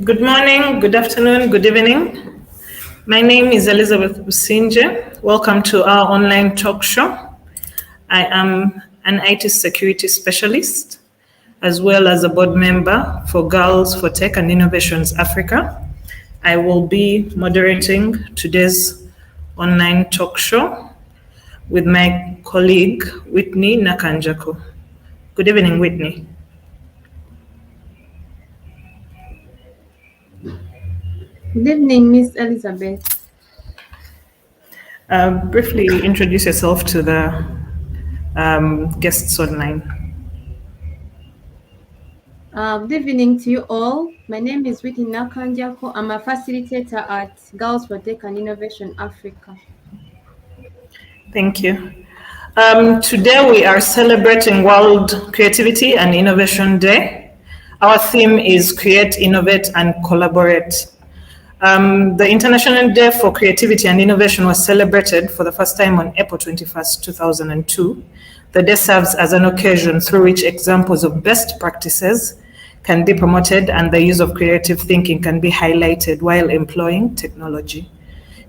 Good morning, good afternoon, good evening. My name is Elizabeth Businje. Welcome to our online talk show. I am an IT security specialist as well as a board member for Girls for Tech and Innovations Africa. I will be moderating today's online talk show with my colleague Whitney Nakanjako. Good evening, Whitney. Good evening, Miss Elizabeth. Briefly introduce yourself to the guests online. Good evening to you all. My name is Whitney Nakanjako. I'm a facilitator at Girls for Tech and Innovation Africa. Thank you. Today we are celebrating World Creativity and Innovation Day. Our theme is Create, Innovate, and Collaborate. The International Day for Creativity and Innovation was celebrated for the first time on April 21st, 2002. The day serves as an occasion through which examples of best practices can be promoted and the use of creative thinking can be highlighted while employing technology.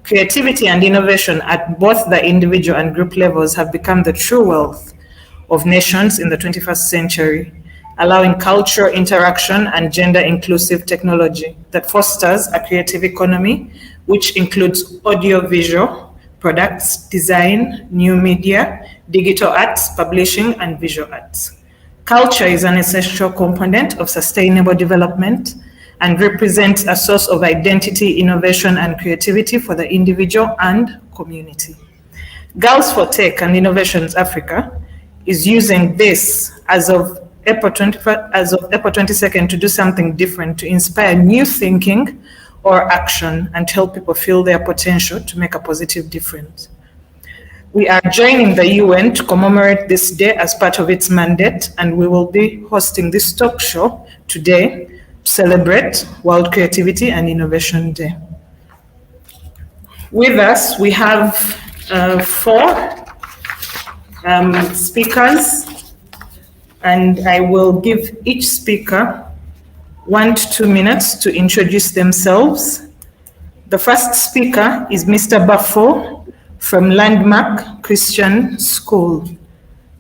Creativity and innovation at both the individual and group levels have become the true wealth of nations in the 21st century, allowing cultural interaction and gender-inclusive technology that fosters a creative economy, which includes audio-visual products, design, new media, digital arts, publishing, and visual arts. Culture is an essential component of sustainable development and represents a source of identity, innovation, and creativity for the individual and community. Girls for Tech and Innovations Africa is using this as of April 22nd to do something different, to inspire new thinking or action and help people feel their potential to make a positive difference. We are joining the UN to commemorate this day as part of its mandate, and we will be hosting this talk show today to celebrate World Creativity and Innovation Day. With us, we have four speakers, and I will give each speaker 1 to 2 minutes to introduce themselves. The first speaker is Mr. Buffo from Landmark Christian School.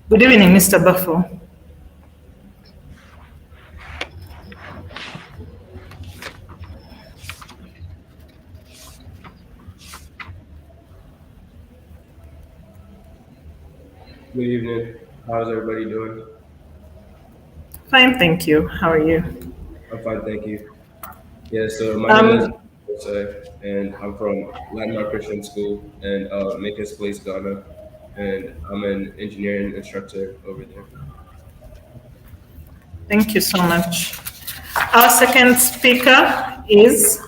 Good evening, Mr. Buffo. Good evening. How's everybody doing? Fine, thank you. How are you? I'm fine, thank you. Yeah, so my name is Jose, and I'm from Landmark Christian School in Maker's Place, Ghana, and I'm an engineering instructor over there. Thank you so much. Our second speaker is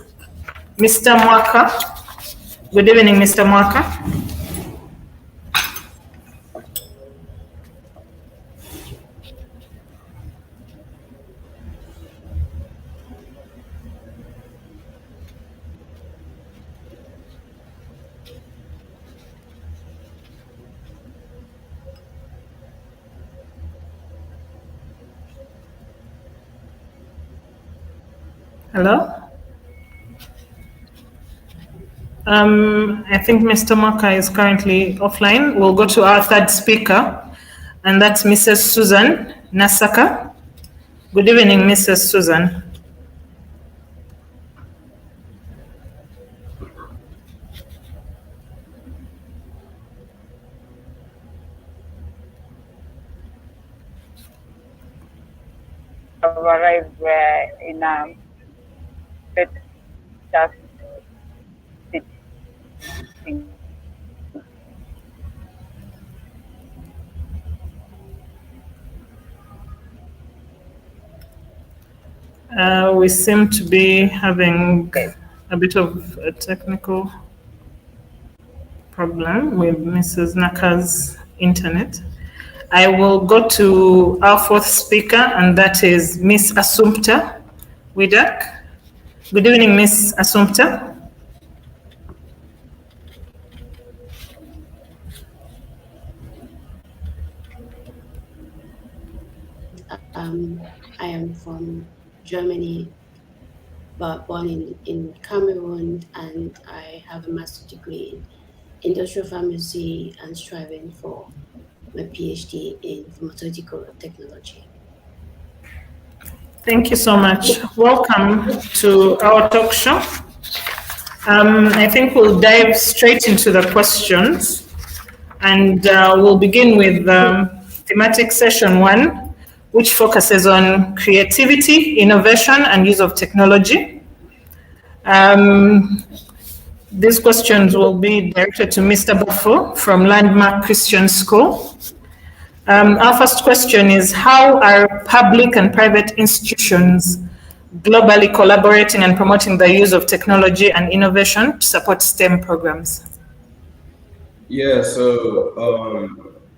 Mr. Mwaka. Good evening, Mr. Mwaka. Hello? I think Mr. Mwaka is currently offline. We'll go to our third speaker, and that's Mrs. Susan Nasaka. Good evening, Mrs. Susan. Have arrived in a better sitting. We seem to be having a bit of a technical problem with Mrs. Naka's internet. I will go to our fourth speaker, and that is Miss Assumpta Widak. Good evening, Miss Assumpta. I am from Germany. but born in Cameroon, and I have a master's degree in industrial pharmacy and striving for my PhD in pharmaceutical technology. Thank you so much. Welcome to our talk show. I think we'll dive straight into the questions, and we'll begin with thematic session 1, which focuses on creativity, innovation, and use of technology. These questions will be directed to Mr. Buffo from Landmark Christian School. Our first question is, how are public and private institutions globally collaborating and promoting the use of technology and innovation to support STEM programs? Yeah, so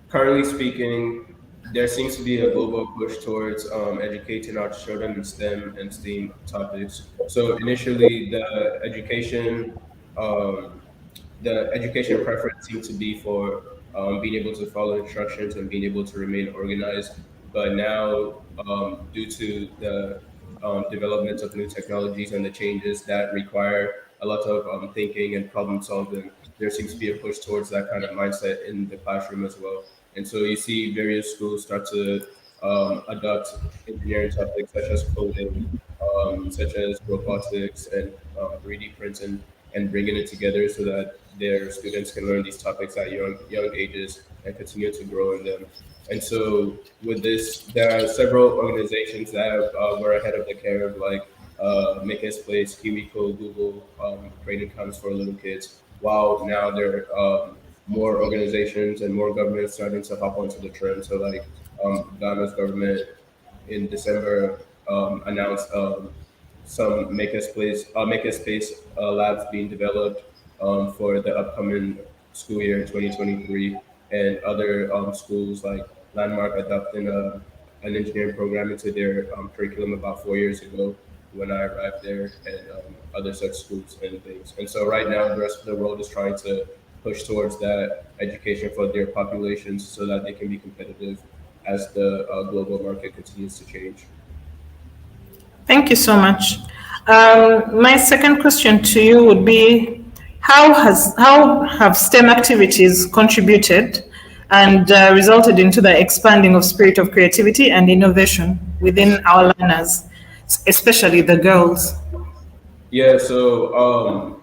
currently speaking, there seems to be a global push towards educating our children in STEM and STEAM topics. So initially, um, the education preference seemed to be for being able to follow instructions and being able to remain organized. But now, due to the development of new technologies and the changes that require a lot of thinking and problem solving, there seems to be a push towards that kind of mindset in the classroom as well. And so you see various schools start to adopt engineering topics such as coding, such as robotics and 3D printing, and bringing it together so that their students can learn these topics at young ages and continue to grow in them. And so with this, there are several organizations that were ahead of the curve, like Maker's Place, KiwiCo, Google, creating camps for little kids. While now there are more organizations and more governments starting to hop onto the trend. So like Ghana's government in December announced some makerspace labs being developed for the upcoming school year in 2023, and other schools like Landmark adopting an engineering program into their curriculum about 4 years ago when I arrived there, and other such schools and things. And so right now, the rest of the world is trying to push towards that education for their populations so that they can be competitive as the global market continues to change. Thank you so much. My second question to you would be, how have STEM activities contributed and resulted into the expanding of spirit of creativity and innovation within our learners, especially the girls? Yeah, so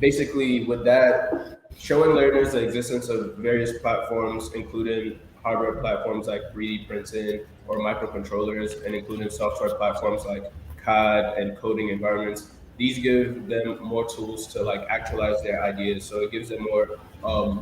basically with that, showing learners the existence of various platforms, including hardware platforms like 3D printing or microcontrollers, and including software platforms like CAD and coding environments. These give them more tools to like actualize their ideas. So it gives them more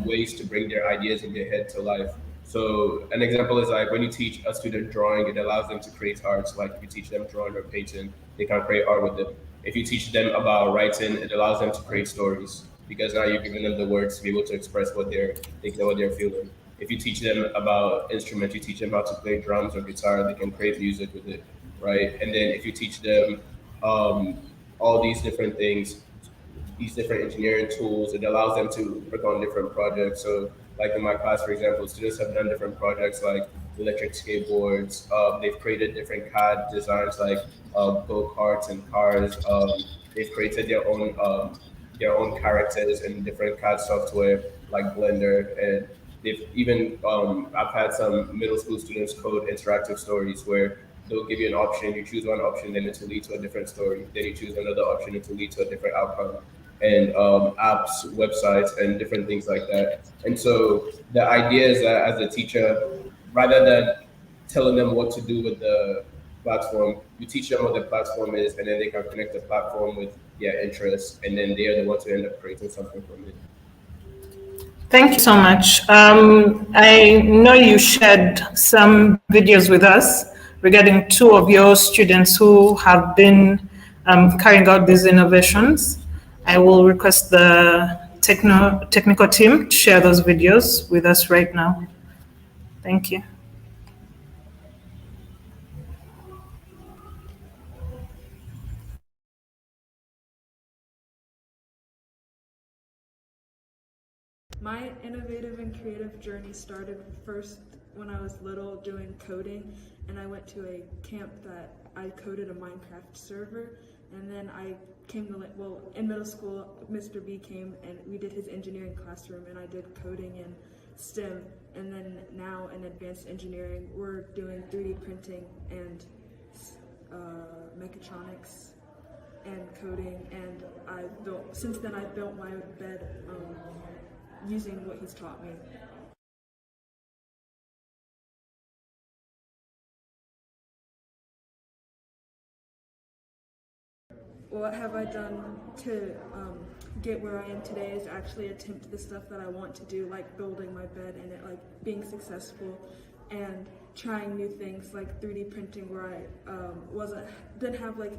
ways to bring their ideas in their head to life. So an example is like when you teach a student drawing, it allows them to create arts. Like if you teach them drawing or painting, they can create art with it. If you teach them about writing, it allows them to create stories because now you're giving them the words to be able to express what they're thinking and what they're feeling. If you teach them about instruments, you teach them how to play drums or guitar, they can create music with it, right? And then if you teach them um, all these different things, these different engineering tools. It allows them to work on different projects. So, like in my class, for example, students have done different projects like electric skateboards. They've created different CAD designs like go karts and cars. They've created their own characters in different CAD software like Blender, and they've even I've had some middle school students code interactive stories where they'll give you an option, you choose one option, then it will lead to a different story. Then you choose another option, it will lead to a different outcome, and apps, websites, and different things like that. And so the idea is that as a teacher, rather than telling them what to do with the platform, you teach them what the platform is, and then they can connect the platform with their interests, and then they are the ones who end up creating something from it. Thank you so much. I know you shared some videos with us regarding two of your students who have been carrying out these innovations. I will request the technical team to share those videos with us right now. Thank you. My innovative and creative journey started first when I was little doing coding, and I went to a camp that I coded a Minecraft server, and then I came to in middle school, Mr. B came and we did his engineering classroom, and I did coding and STEM, and then now in advanced engineering, we're doing 3D printing and mechatronics and coding, and since then I've built my bed using what he's taught me. What have I done to get where I am today is actually attempt the stuff that I want to do, like building my bed and it, like being successful and trying new things like 3D printing, where I didn't have like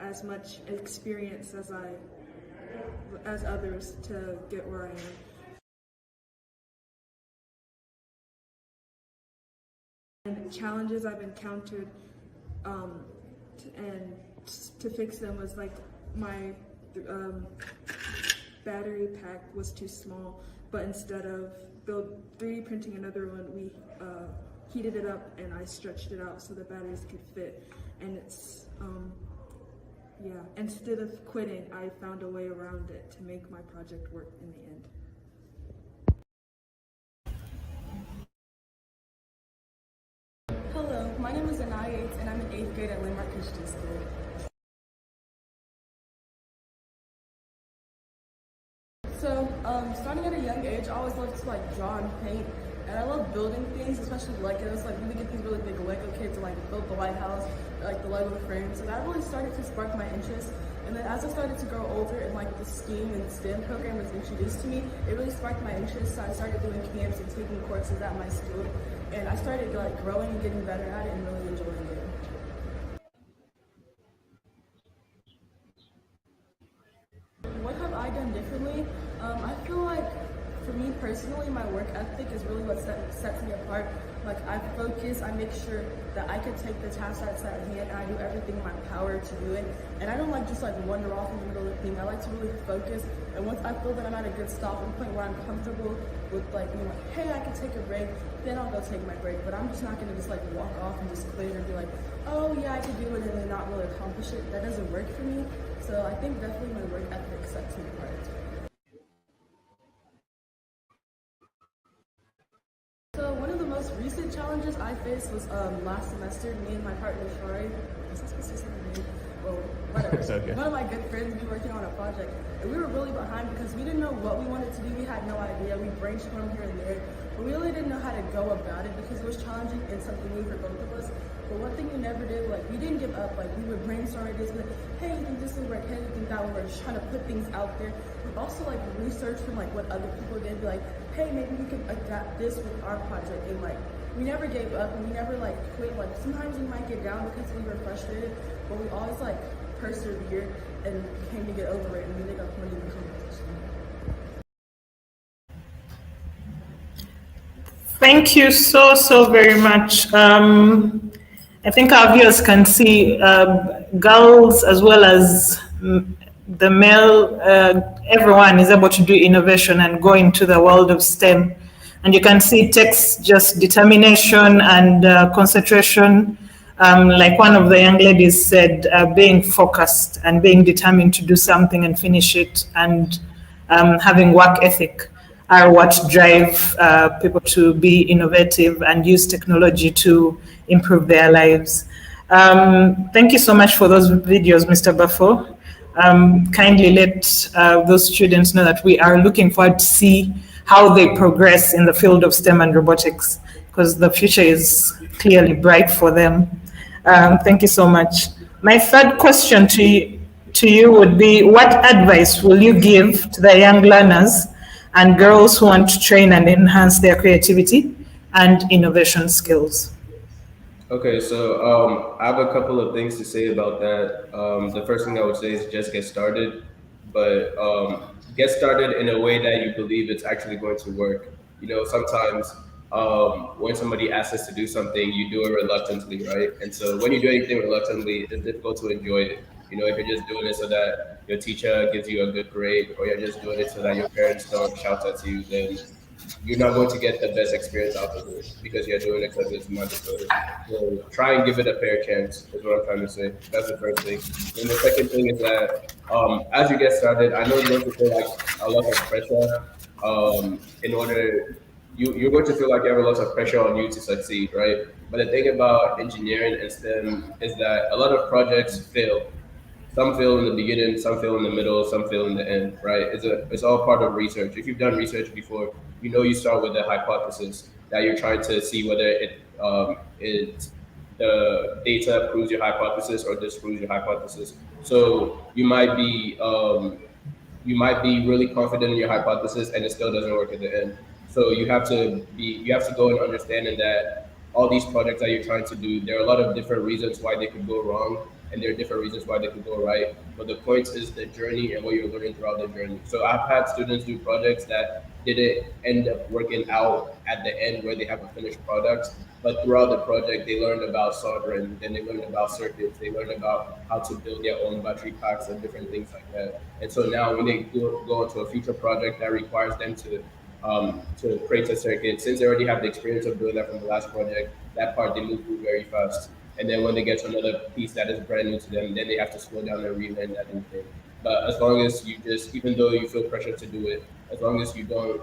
as much experience as others to get where I am. And challenges I've encountered and to fix them was like my battery pack was too small, but instead of 3D printing another one, we heated it up and I stretched it out so the batteries could fit. And it's instead of quitting, I found a way around it to make my project work in the end. Hello, my name is Anaya Yates, and I'm in 8th grade at Landmark Christian School. So, starting at a young age, I always loved to like draw and paint, and I love building things, especially Legos. Like we would get these really big Lego kits to like build the White House, or, like the Lego frames. So that really started to spark my interest. And then as I started to grow older and like the STEAM and STEM program was introduced to me, it really sparked my interest. So I started doing camps and taking courses at my school, and I started like growing and getting better at it and really enjoying it. What have I done differently? I feel like for me personally, my work ethic is really what sets me apart. Like I focus, I make sure that I can take the task that's at hand, and I do everything in my power to do it. And I don't like just like wander off in the middle of the thing. I like to really focus. And once I feel that I'm at a good stopping point where I'm comfortable with like, hey, I can take a break, then I'll go take my break. But I'm just not gonna just like walk off and just quit and be like, oh yeah, I can do it, and then not really accomplish it. That doesn't work for me. So I think definitely my work ethic sets me apart. So one of the most recent challenges I faced was last semester. Me and my partner Shari, was I supposed to say her name? Well, whatever. Okay. One of my good friends, we were working on a project, and we were really behind because we didn't know what we wanted to do. We had no idea. We brainstormed here and there, but we really didn't know how to go about it because it was challenging and something new for both of us. But one thing we never did, like we didn't give up. Like we would brainstorm ideas, like, hey, you think this would work? Hey, you think that would work? Just trying to put things out there. We also like research from like what other people did. Be like, hey, maybe we could adapt this with our project. And like we never gave up, and we never like quit. Like sometimes we might get down because we were frustrated, but we always like persevered and came to get over it, and we ended up winning the competition. Thank you so very much. I think our viewers can see girls as well as the male, everyone is able to do innovation and go into the world of STEM. And you can see it takes just determination and concentration. Like one of the young ladies said, being focused and being determined to do something and finish it, and having work ethic are what drive people to be innovative and use technology to improve their lives. Thank you so much for those videos, Mr. Bafo. Kindly let those students know that we are looking forward to see how they progress in the field of STEM and robotics, because the future is clearly bright for them. Thank you so much. My third question to you would be, what advice will you give to the young learners and girls who want to train and enhance their creativity and innovation skills? Okay, so I have a couple of things to say about that. The first thing I would say is just get started, but get started in a way that you believe it's actually going to work. You know, sometimes when somebody asks us to do something, you do it reluctantly, right? And so when you do anything reluctantly, it's difficult to enjoy it. You know, if you're just doing it so that your teacher gives you a good grade, or you're just doing it so that your parents don't shout at you, then you're not going to get the best experience out of it because you're doing it because it's mandatory. So try and give it a fair chance, is what I'm trying to say. That's the first thing. And the second thing is that as you get started, I know it's going to feel like a lot of pressure in order you're going to feel like you have a lot of pressure on you to succeed, right? But the thing about engineering and STEM is that a lot of projects fail. Some fail in the beginning, some fail in the middle, some fail in the end, right? It's all part of research. If you've done research before, you know you start with a hypothesis that you're trying to see whether it the data proves your hypothesis or disproves your hypothesis. So you might be really confident in your hypothesis and it still doesn't work at the end. So you have to go in understanding that all these projects that you're trying to do, there are a lot of different reasons why they could go wrong and there are different reasons why they could go right. But the point is the journey and what you're learning throughout the journey. So I've had students do projects that didn't end up working out at the end where they have a finished product. But throughout the project, they learned about soldering, then they learned about circuits, they learned about how to build their own battery packs and different things like that. And so now when they go into a future project that requires them to create a circuit, since they already have the experience of doing that from the last project, that part they move through very fast. And then when they get to another piece that is brand new to them, then they have to slow down and relearn that new thing. But as long as you just, even though you feel pressure to do it, as long as you don't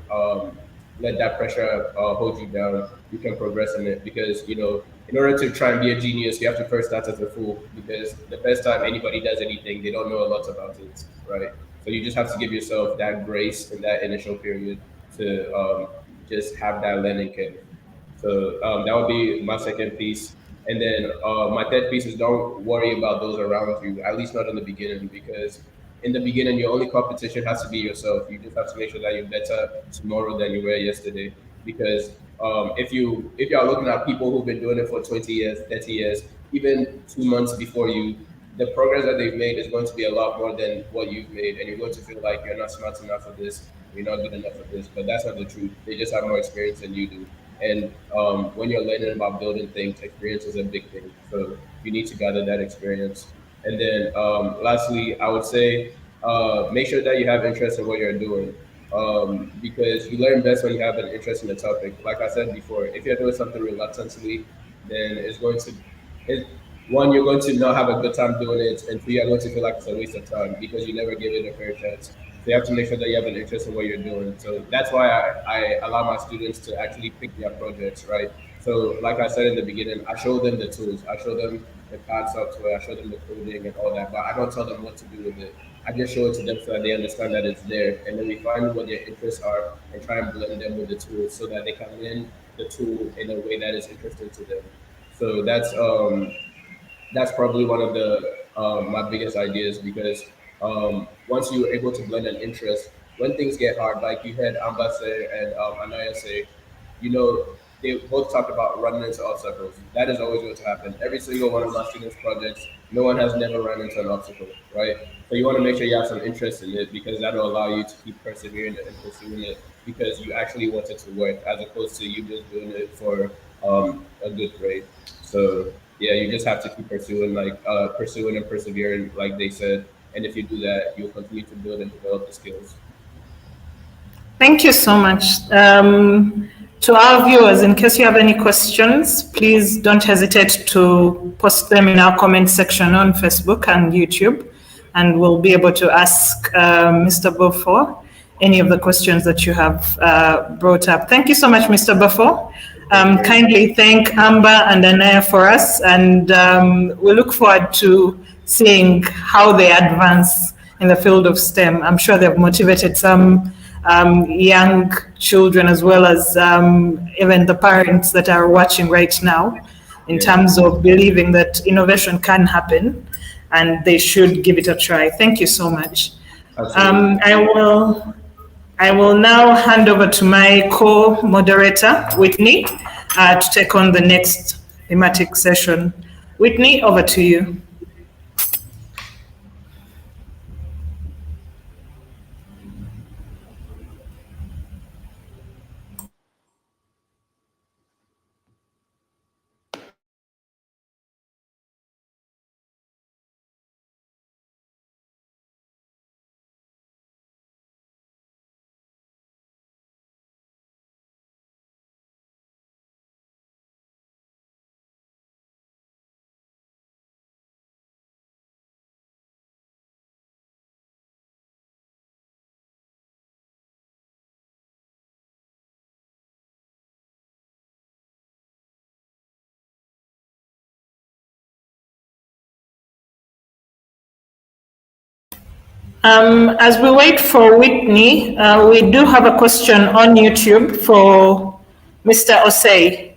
let that pressure hold you down, you can progress in it. Because in order to try and be a genius, you have to first start as a fool. Because the first time anybody does anything, they don't know a lot about it, right? So you just have to give yourself that grace in that initial period to just have that learning curve. So that would be my second piece. And then my third piece is don't worry about those around you, at least not in the beginning, because in the beginning, your only competition has to be yourself. You just have to make sure that you're better tomorrow than you were yesterday. Because if you are looking at people who've been doing it for 20 years, 30 years, even 2 months before you, the progress that they've made is going to be a lot more than what you've made, and you're going to feel like you're not smart enough for this, you're not good enough for this. But that's not the truth. They just have more experience than you do. And when you're learning about building things, experience is a big thing. So you need to gather that experience. And then lastly, I would say make sure that you have interest in what you're doing. Because you learn best when you have an interest in the topic. Like I said before, if you're doing something reluctantly, then it, one, you're going to not have a good time doing it, and two, you're going to feel like it's a waste of time because you never gave it a fair chance. So you have to make sure that you have an interest in what you're doing. So that's why I allow my students to actually pick their projects, right? So like I said in the beginning, I show them the tools, I show them the CAD software, I show them the coding and all that, but I don't tell them what to do with it. I just show it to them so that they understand that it's there, and then we find what their interests are and try and blend them with the tools so that they can learn the tool in a way that is interesting to them. So that's probably one of the my biggest ideas because once you're able to blend an interest, when things get hard, like you heard Amba say and Anaya say, you know, they both talked about running into obstacles. That is always going to happen. Every single one of my students' projects, no one has never run into an obstacle, right? So you want to make sure you have some interest in it because that'll allow you to keep persevering and pursuing it because you actually want it to work as opposed to you just doing it for a good grade. So yeah, you just have to keep pursuing, like pursuing and persevering, like they said. And if you do that, you'll continue to build and develop the skills. Thank you so much. To our viewers, in case you have any questions, please don't hesitate to post them in our comment section on Facebook and YouTube, and we'll be able to ask Mr. Beaufort any of the questions that you have brought up. Thank you so much, Mr. Beaufort. Kindly thank Amber and Anaya for us, and we look forward to seeing how they advance in the field of STEM. I'm sure they've motivated some young children as well as even the parents that are watching right now in terms of believing that innovation can happen and they should give it a try. Thank you so much. Absolutely. I will now hand over to my co-moderator, Whitney, to take on the next thematic session. Whitney, over to you. As we wait for Whitney, we do have a question on YouTube for Mr. Osei.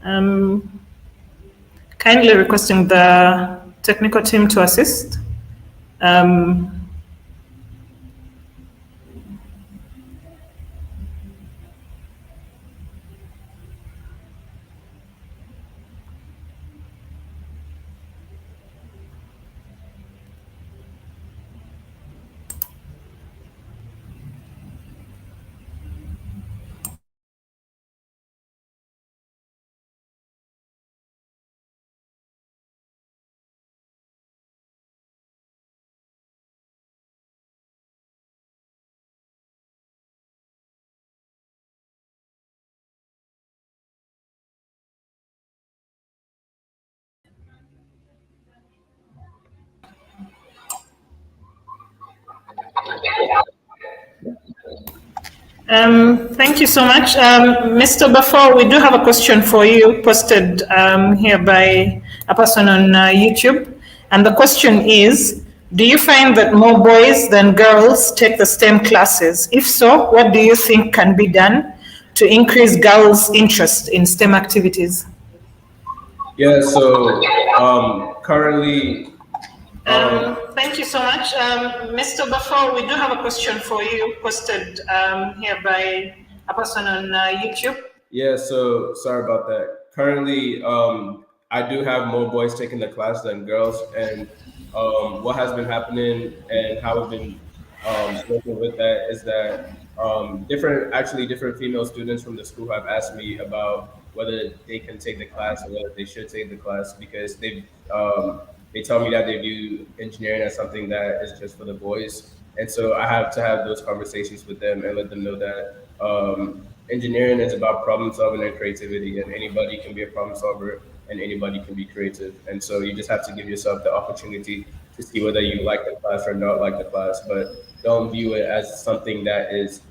Um, Kindly requesting the technical team to assist. Um, Thank you so much. Mr. Bafo, we do have a question for you posted here by a person on YouTube. And the question is, do you find that more boys than girls take the STEM classes? If so, what do you think can be done to increase girls' interest in STEM activities? Yeah, so currently, Thank you so much. Mr. Bafo, we do have a question for you posted here by a person on YouTube. yeah, so sorry about that. Currently, I do have more boys taking the class than girls, and what has been happening and how we've been working with that is that different female students from the school have asked me about whether they can take the class or whether they should take the class because they tell me that they view engineering as something that is just for the boys, and so I have to have those conversations with them and let them know that engineering is about problem solving and creativity, and anybody can be a problem solver and anybody can be creative. And so you just have to give yourself the opportunity to see whether you like the class or not like the class, but don't view it as something that is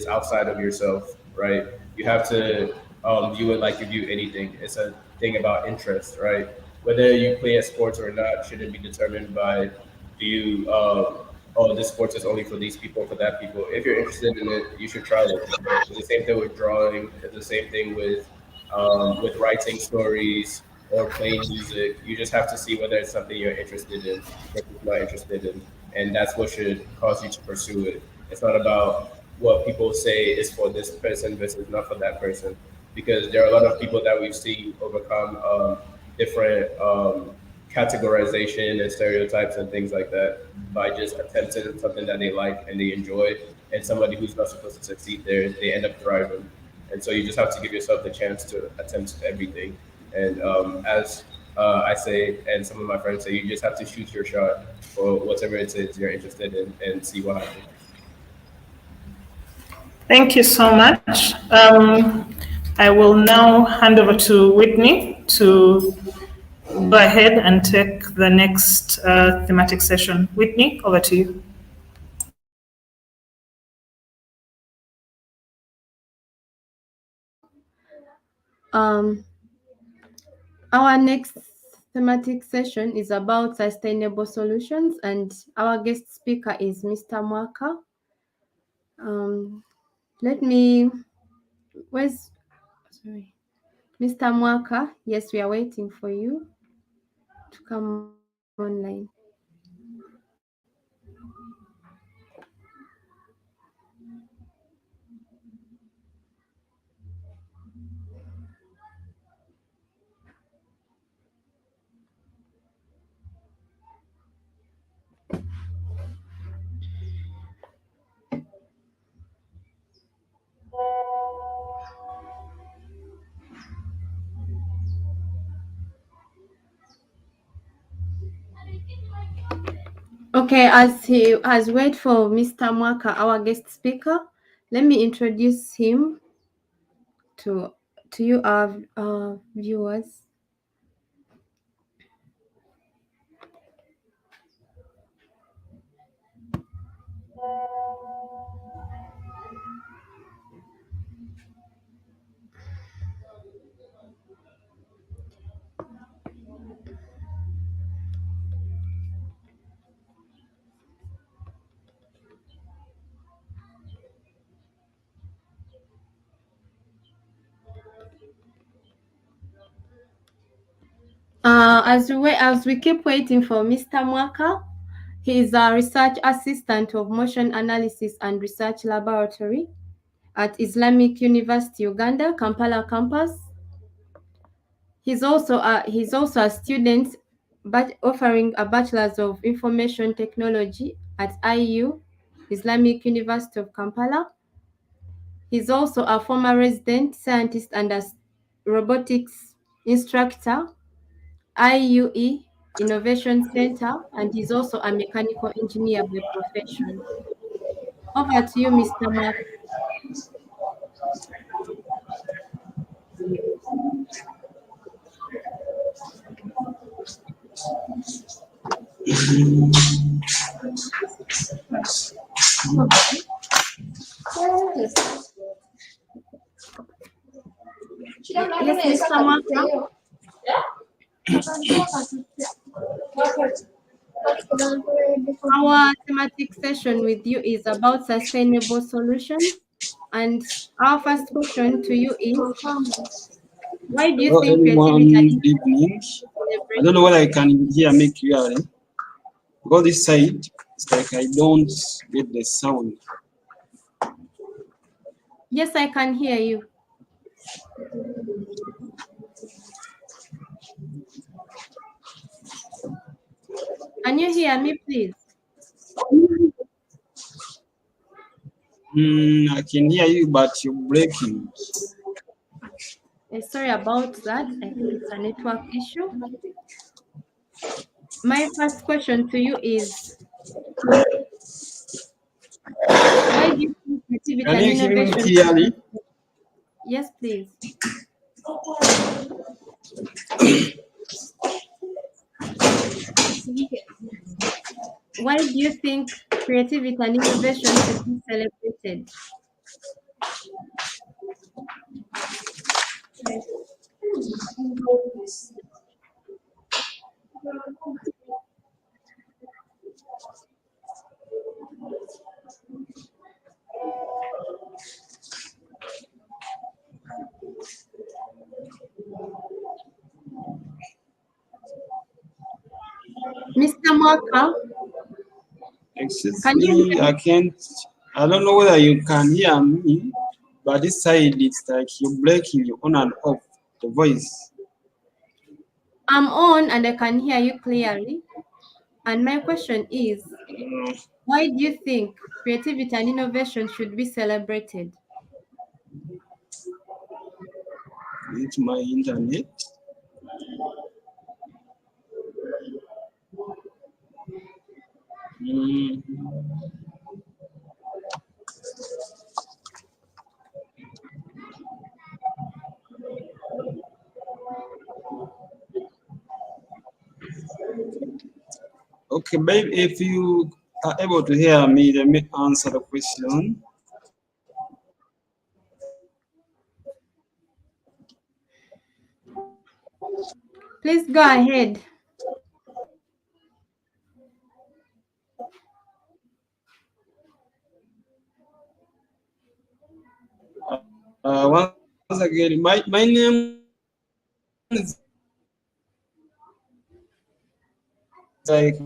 outside of yourself, right? You have to view it like you view anything. It's a thing about interest, right? Whether you play a sports or not shouldn't be determined by do you oh, this sport is only for these people, for that people. If you're interested in it, you should try it. It's the same thing with drawing. It's the same thing with writing stories or playing music. You just have to see whether it's something you're interested in versus not interested in, and that's what should cause you to pursue it. It's not about what people say is for this person versus not for that person, because there are a lot of people that we've seen overcome different categorization and stereotypes and things like that by just attempting something that they like and they enjoy. And somebody who's not supposed to succeed there, they end up thriving. And so you just have to give yourself the chance to attempt everything. And as I say, and some of my friends say, you just have to shoot your shot for whatever it is you're interested in and see what happens. Thank you so much. I will now hand over to Whitney to go ahead and take the next thematic session. Whitney, over to you. Um, our next thematic session is about sustainable solutions, and our guest speaker is Mr. Mwaka. Let me, where's, sorry, Mr. Mwaka? Yes, we are waiting for you to come online. Okay, as wait for Mr. Mwaka, our guest speaker, let me introduce him to you, our viewers. As we keep waiting for Mr. Mwaka, he is a research assistant of motion analysis and research laboratory at Islamic University Uganda, Kampala campus. He's also a student but offering a Bachelor's of Information Technology at IU, Islamic University of Kampala. He's also a former resident scientist and a robotics instructor, IUE Innovation Center, and he's also a mechanical engineer by profession. Over to you, Mr. Mark. Yes, Mr. Mark. Our thematic session with you is about sustainable solutions. And our first question to you is, why do you Hello think everyone, creativity and good evening. I don't celebrated? know whether I can hear me clearly. Because this side, it's like I don't get the sound. Yes, I can hear you. Can you hear me, please? I can hear you, but you're breaking. Sorry about that. I think it's a network issue. My first question to you is, why do you think creativity Can and you hear me innovation should clearly? be... Yes, please. Why do you think creativity and innovation should be celebrated? Mr. Marker, Excuse can you me, hear me? I don't know whether you can hear me, but this side it's like you're breaking you on and off the voice. I'm on and I can hear you clearly. And my question is, why do you think creativity and innovation should be celebrated? It's my internet. Mm, Okay, babe, if you are able to hear me, let me answer the question. Please go ahead. Once again, my name is like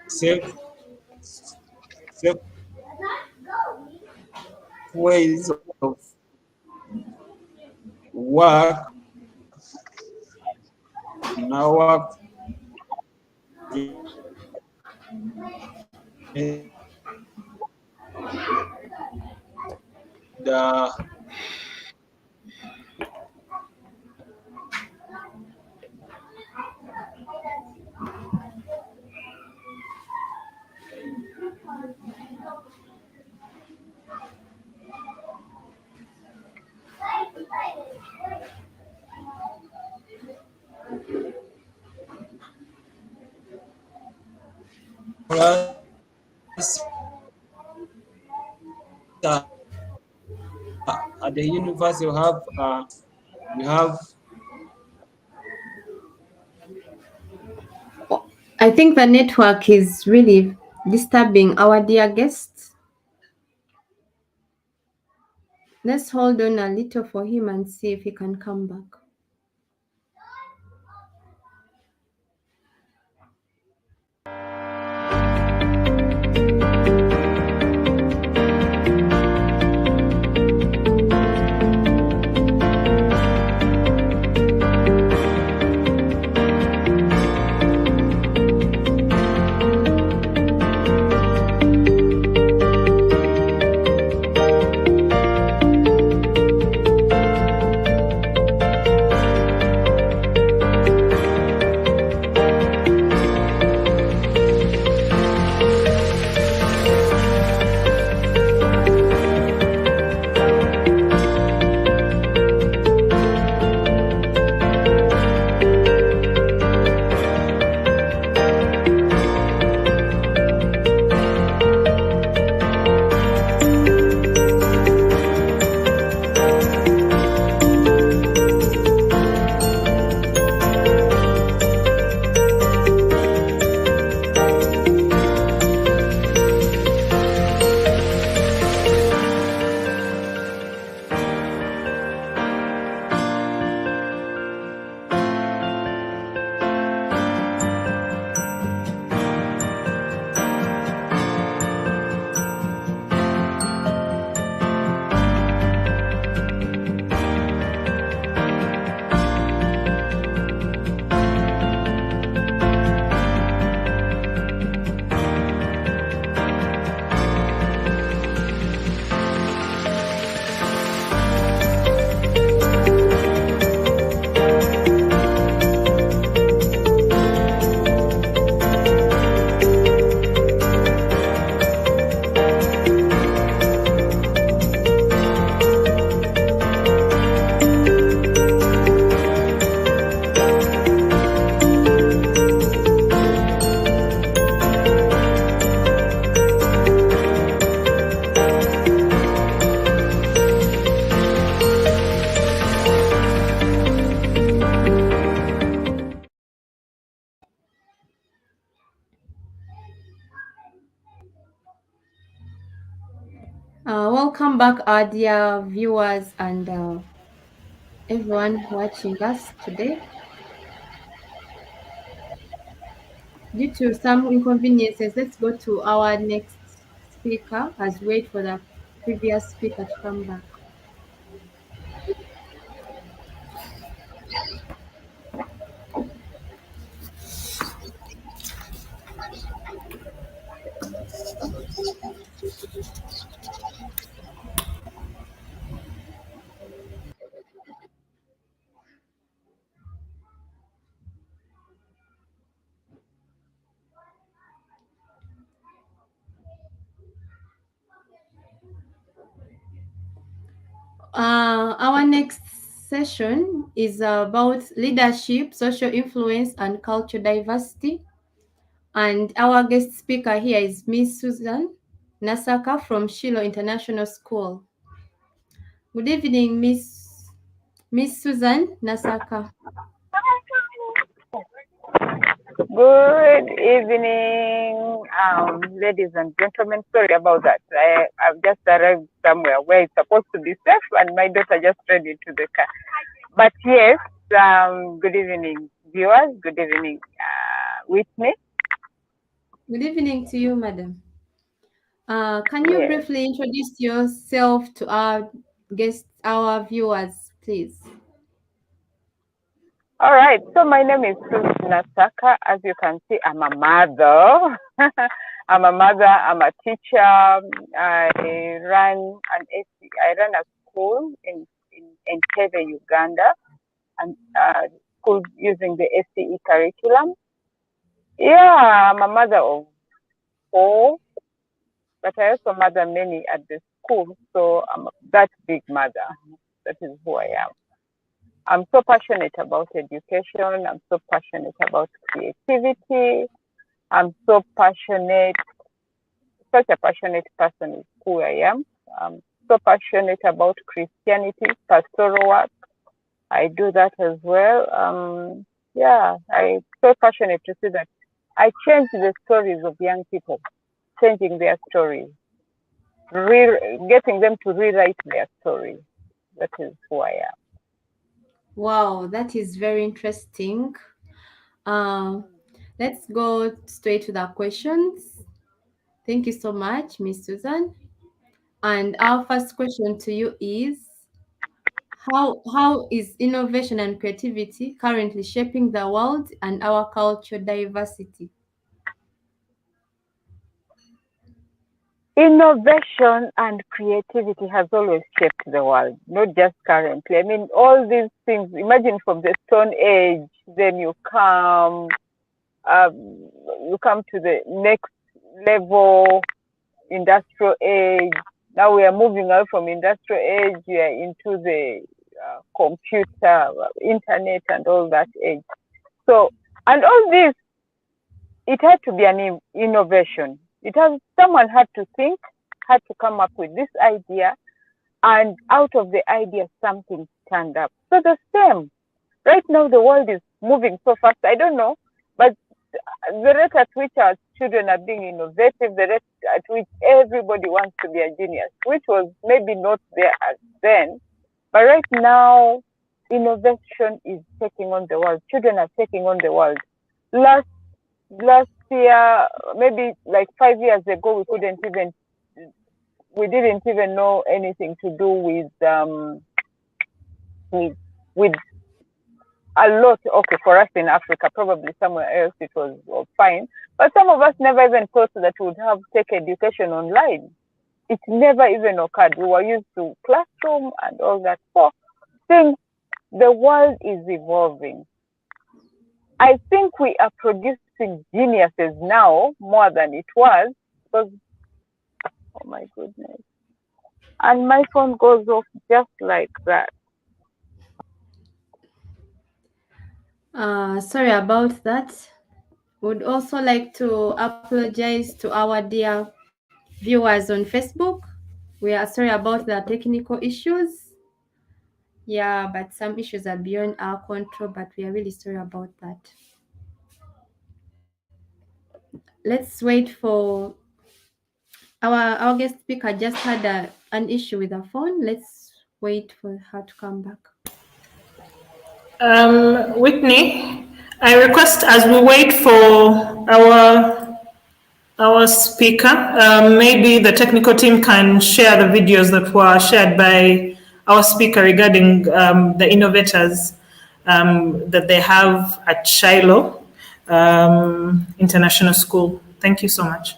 safe, safe ways of work now work the class at the university you have I think the network is really disturbing our dear guests. Let's hold on a little for him and see if he can come back. Welcome back, our dear viewers and everyone watching us today. Due to some inconveniences, let's go to our next speaker as we wait for the previous speaker to come back. Our next session is about leadership, social influence, and cultural diversity. And our guest speaker here is Miss Susan Nasaka from Shiloh International School. Good evening, Miss Susan Nasaka. Good evening, ladies and gentlemen. Sorry about that. I've just arrived somewhere where it's supposed to be safe, and my daughter just ran into the car. But yes, good evening, viewers. Good evening, Whitney. Good evening to you, madam. Can you briefly introduce yourself to our guests, our viewers, please? All right. So my name is Susan Nasaka. As you can see, I'm a mother. I'm a mother. I'm a teacher. I run a school in Entebbe, Uganda, and school using the SCE curriculum. Yeah, I'm a mother of 4, but I also mother many at the school. So I'm that big mother. That is who I am. I'm so passionate about education. I'm so passionate about creativity. I'm so passionate, such a passionate person is who I am. I'm so passionate about Christianity, pastoral work. I do that as well. I'm so passionate to see that I change the stories of young people, changing their stories, getting them to rewrite their stories. That is who I am. Wow, that is very interesting. Let's go straight to the questions. Thank you so much, Miss Susan. And our first question to you is, how is innovation and creativity currently shaping the world and our cultural diversity? Innovation and creativity has always shaped the world, not just currently. I mean, all these things, imagine from the Stone Age, then um, you come to the next level, industrial age. Now we are moving away from industrial age, we are into the computer, internet, and all that age. So, and all this, it had to be an innovation. Someone had to think, had to come up with this idea, and out of the idea, something turned up. So the same. Right now, the world is moving so fast. I don't know, but the rate at which our children are being innovative, the rate at which everybody wants to be a genius, which was maybe not there then, but right now, innovation is taking on the world. Children are taking on the world. Last year, maybe like 5 years ago, we didn't even know anything to do with a lot. Okay, for us in Africa, probably somewhere else it was fine, but some of us never even thought that we would have take education online. It never even occurred. We were used to classroom and all that. So, the world is evolving. I think we are producing geniuses now more than it was, because, oh my goodness. And my phone goes off just like that. Sorry about that. Would also like to apologize to our dear viewers on Facebook. We are sorry about the technical issues. Yeah, but some issues are beyond our control, but we are really sorry about that. Let's wait for our guest speaker just had an issue with her phone. Let's wait for her to come back. Whitney, I request as we wait for our speaker, maybe the technical team can share the videos that were shared by our speaker regarding the innovators that they have at Shiloh International School. Thank you so much.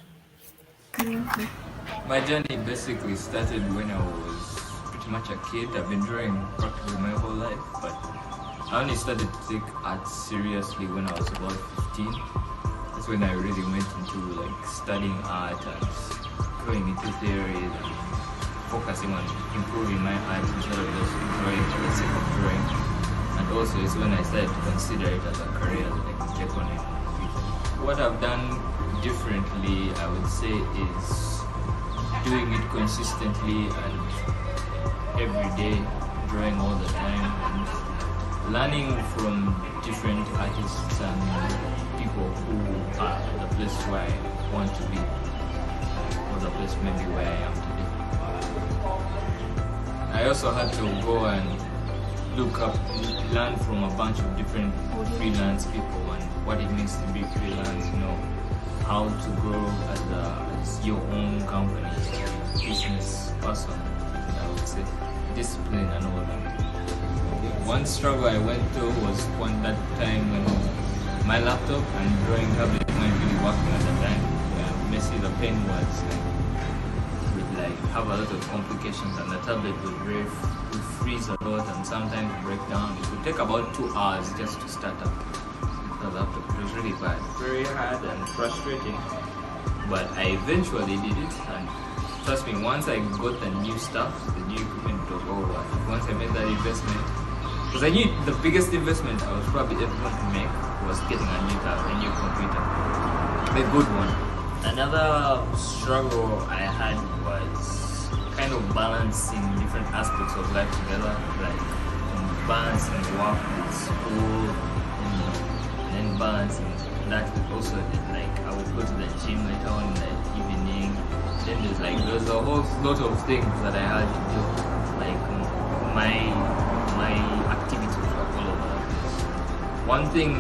My journey basically started when I was pretty much a kid. I've been drawing practically my whole life, but I only started to take art seriously when I was about 15. That's when I really went into like studying art and going into theories and focusing on improving my art instead of just drawing for the sake of drawing. And also it's when I started to consider it as a career that I could take on in the future. What I've done differently, I would say, is doing it consistently and every day, drawing all the time, and learning from different artists and people who are at the place where I want to be, or the place maybe where I am today. I also had to go and learn from a bunch of different freelance people and what it means to be freelance, how to grow as your own company, business person, I would say, discipline and all that. One struggle I went through was that time when my laptop and drawing tablet weren't really working at the time. Messy the pen was, would have a lot of complications, and the tablet would freeze a lot and sometimes break down. It would take about 2 hours just to start up the laptop. It was really bad, very hard and frustrating, but I eventually did it, and trust me, once I got the new stuff, the new equipment, once I made that investment, because I knew the biggest investment I was probably ever going to make was getting a new computer, a good one. Another struggle I had was kind of balancing different aspects of life together, like balancing work with school, and then balancing that would also like I would go to the gym later on in the evening. Then there's a whole lot of things that I had to do. Like my activities were all over the place. One thing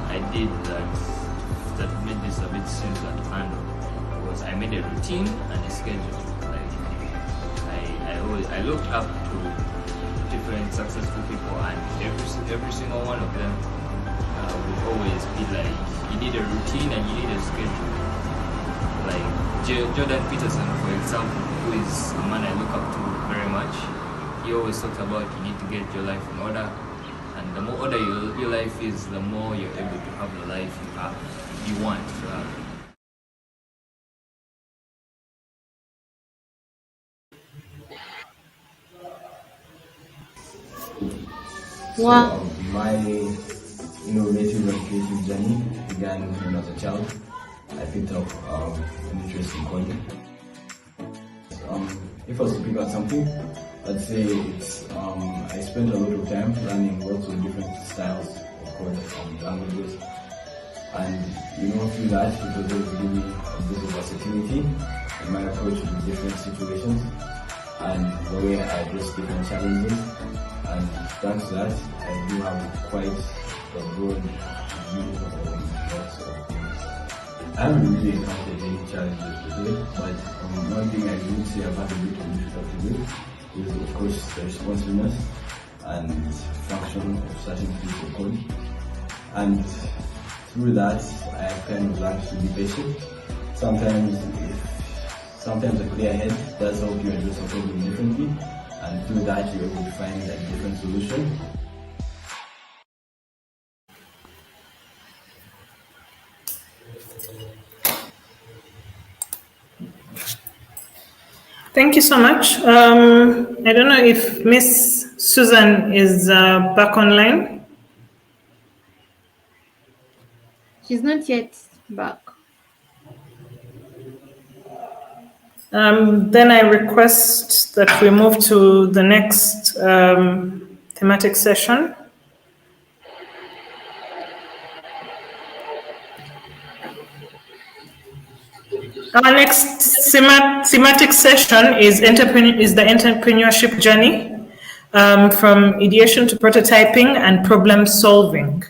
I did that made this a bit simpler to handle was I made a routine and a schedule. Like I looked up to different successful people, and every single one of them would always be like, you need a routine and you need a schedule. Like Jordan Peterson, for example, who is a man I look up to very much. He always talks about you need to get your life in order, and the more order your life is, the more you're able to have the life you want to have. So Wow. my innovative and creative journey began when I was a child. I picked up an interest in coding. If I was to pick out something, I'd say it's I spent a lot of time learning lots of different styles of code and languages, and through that it was able to give me a bit of versatility in my approach to different situations and the way I address different challenges. And thanks to that, I do have quite a broad view of lots of things. I haven't really encountered any challenges today, but one thing I would say I've had a bit of difficulty with is, of course, the responsiveness and function of certain pieces of code. And through that, I kind of learned to be patient. Sometimes a clear head does help you address a problem differently, and through that you're able to find a different solution. Thank you so much. I don't know if Miss Susan is back online. She's not yet back. Then I request that we move to the next thematic session. Our next thematic session is the entrepreneurship journey, from ideation to prototyping and problem solving.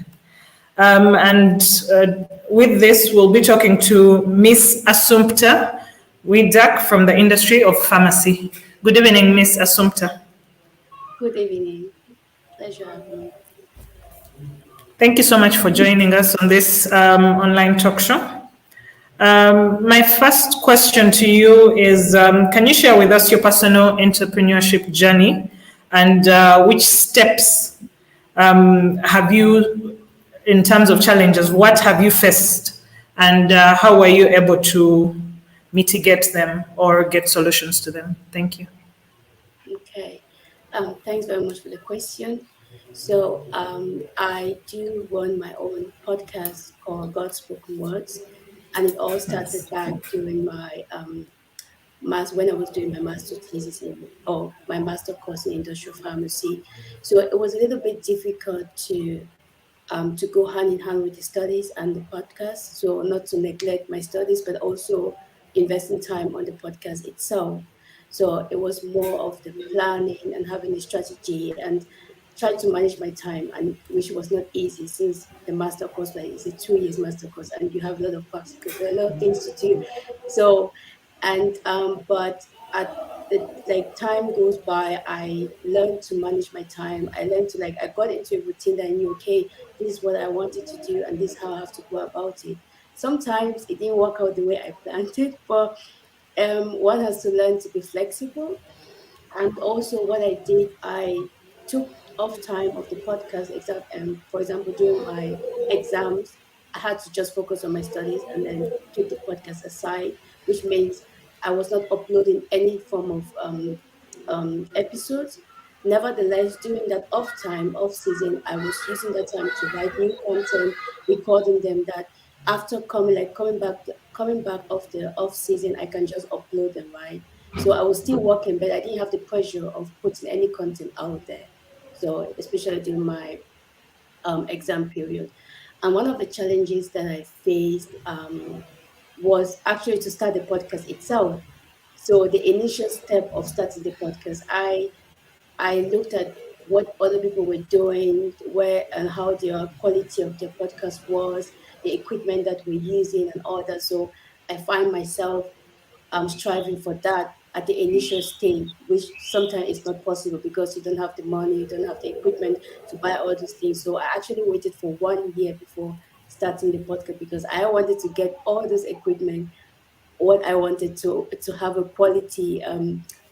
With this, we'll be talking to Miss Assumpta Widak from the industry of pharmacy. Good evening, Miss Assumpta. Good evening. Pleasure having you. Thank you so much for joining us on this online talk show. My first question to you is, can you share with us your personal entrepreneurship journey and which steps have you, in terms of challenges, what have you faced and how were you able to mitigate them or get solutions to them? Thank you. Okay. Thanks very much for the question. So I do run my own podcast called God's Spoken Words, and it all started back during my when I was doing my master thesis or my master course in industrial pharmacy. So it was a little bit difficult to go hand in hand with the studies and the podcast. So not to neglect my studies, but also investing time on the podcast itself. So it was more of the planning and having a strategy and trying to manage my time, and which was not easy since the master course is a 2 years master course and you have a lot of practicals, there are a lot of things to do. So but at time goes by, I learned to manage my time. I learned to I got into a routine that I knew, okay, this is what I wanted to do and this is how I have to go about it. Sometimes it didn't work out the way I planned it, but one has to learn to be flexible. And also what I did, I took off time of the podcast exam. For example, during my exams, I had to just focus on my studies and then keep the podcast aside, which means I was not uploading any form of episodes. Nevertheless, during that off season, I was using that time to write new content, recording them that after coming back of the off season, I can just upload them, right? So I was still working, but I didn't have the pressure of putting any content out there. So especially during my exam period. And one of the challenges that I faced was actually to start the podcast itself. So the initial step of starting the podcast, I looked at what other people were doing, where and how their quality of their podcast was, the equipment that we're using, and all that. So I find myself striving for that at the initial stage, which sometimes is not possible because you don't have the money, you don't have the equipment to buy all these things. So I actually waited for 1 year before starting the podcast because I wanted to get all this equipment, what I wanted to have a quality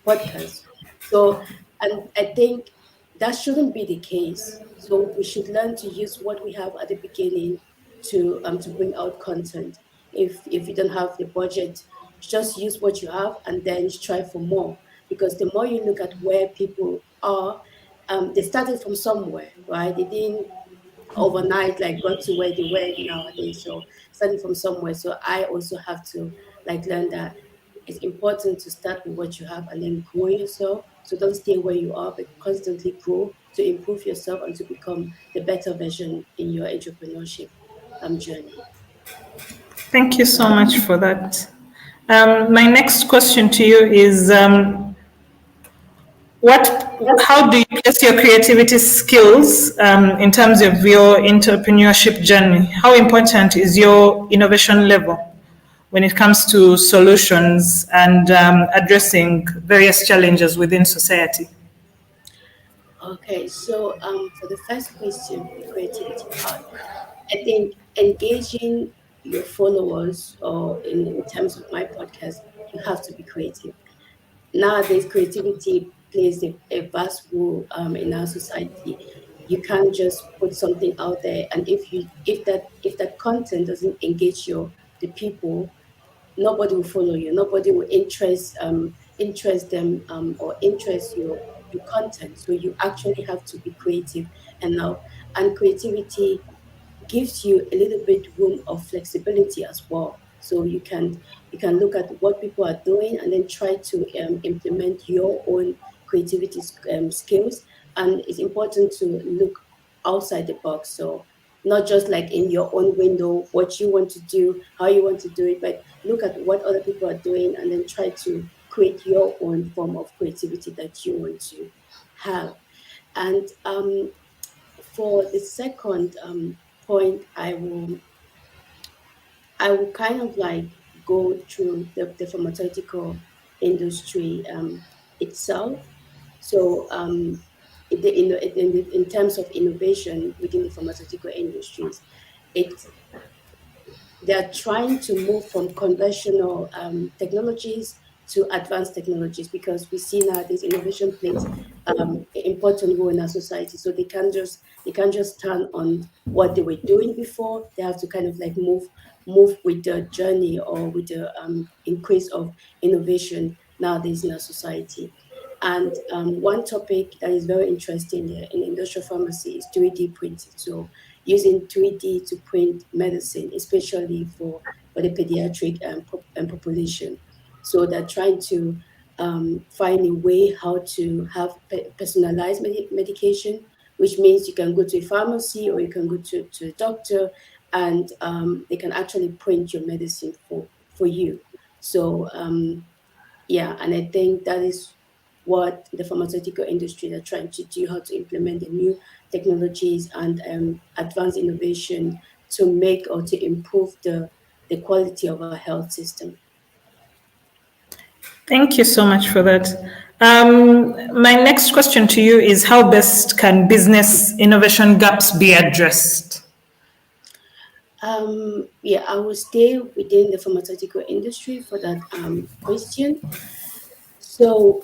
podcast. So, and I think that shouldn't be the case. So we should learn to use what we have at the beginning to bring out content. If you don't have the budget, just use what you have and then strive for more. Because the more you look at where people are, they started from somewhere, right? They didn't overnight like got to where they were nowadays. So starting from somewhere. So I also have to like learn that it's important to start with what you have and then grow yourself. So don't stay where you are, but constantly grow to improve yourself and to become the better version in your entrepreneurship journey. Thank you so much for that. My next question to you is how do you place your creativity skills in terms of your entrepreneurship journey? How important is your innovation level when it comes to solutions and addressing various challenges within society? Okay, so for the first question, the creativity part, I think engaging your followers or in terms of my podcast, you have to be creative. Nowadays creativity plays a vast role in our society. You can't just put something out there, and if that content doesn't engage the people, nobody will follow you. Nobody will interest them or interest your content. So you actually have to be creative enough, and creativity gives you a little bit room of flexibility as well. So you can look at what people are doing and then try to implement your own creativity skills. And it's important to look outside the box. So not just like in your own window, what you want to do, how you want to do it, but look at what other people are doing and then try to create your own form of creativity that you want to have. And for the second point, I will kind of like go through the pharmaceutical industry itself. So in terms of innovation within the pharmaceutical industries, it's they're trying to move from conventional technologies to advanced technologies because we see now this innovation plays an important role in our society. So they can't just stand on what they were doing before. They have to kind of like move with the journey or with the increase of innovation nowadays in our society. And one topic that is very interesting in industrial pharmacy is 3D printing. So using 3D to print medicine, especially for the pediatric population. So they're trying to find a way how to have personalized medication, which means you can go to a pharmacy or you can go to a doctor and they can actually print your medicine for you. So yeah, and I think that is what the pharmaceutical industry are trying to do, how to implement the new technologies and advanced innovation to make or to improve the quality of our health system. Thank you so much for that. My next question to you is how best can business innovation gaps be addressed? Yeah, I will stay within the pharmaceutical industry for that question. So,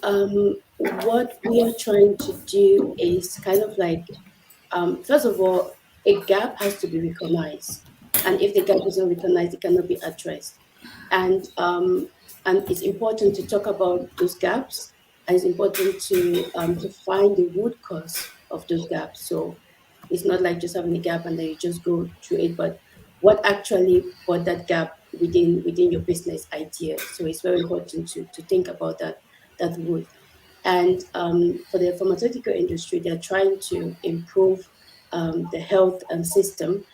what we are trying to do is kind of like, first of all, a gap has to be recognized, and if the gap is not recognized, it cannot be addressed. And it's important to talk about those gaps, and it's important to find the root cause of those gaps. So it's not like just having a gap and then you just go through it, but what actually brought that gap within your business idea. So it's very important to think about that root. And for the pharmaceutical industry, they're trying to improve the health system.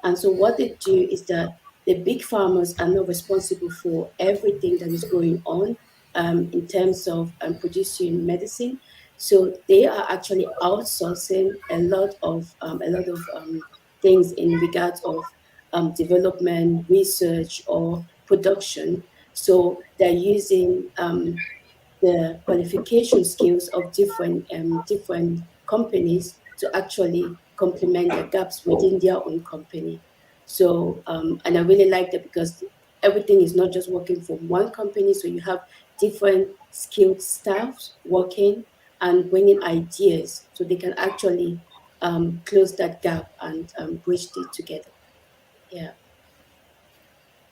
And so what they do is that the big farmers are not responsible for everything that is going on in terms of producing medicine. So they are actually outsourcing a lot of things in regards of development, research, or production. So they're using the qualification skills of different companies to actually complement the gaps within their own company. So and I really like that because everything is not just working from one company. So you have different skilled staffs working and bringing ideas so they can actually close that gap and bridge it together. Yeah,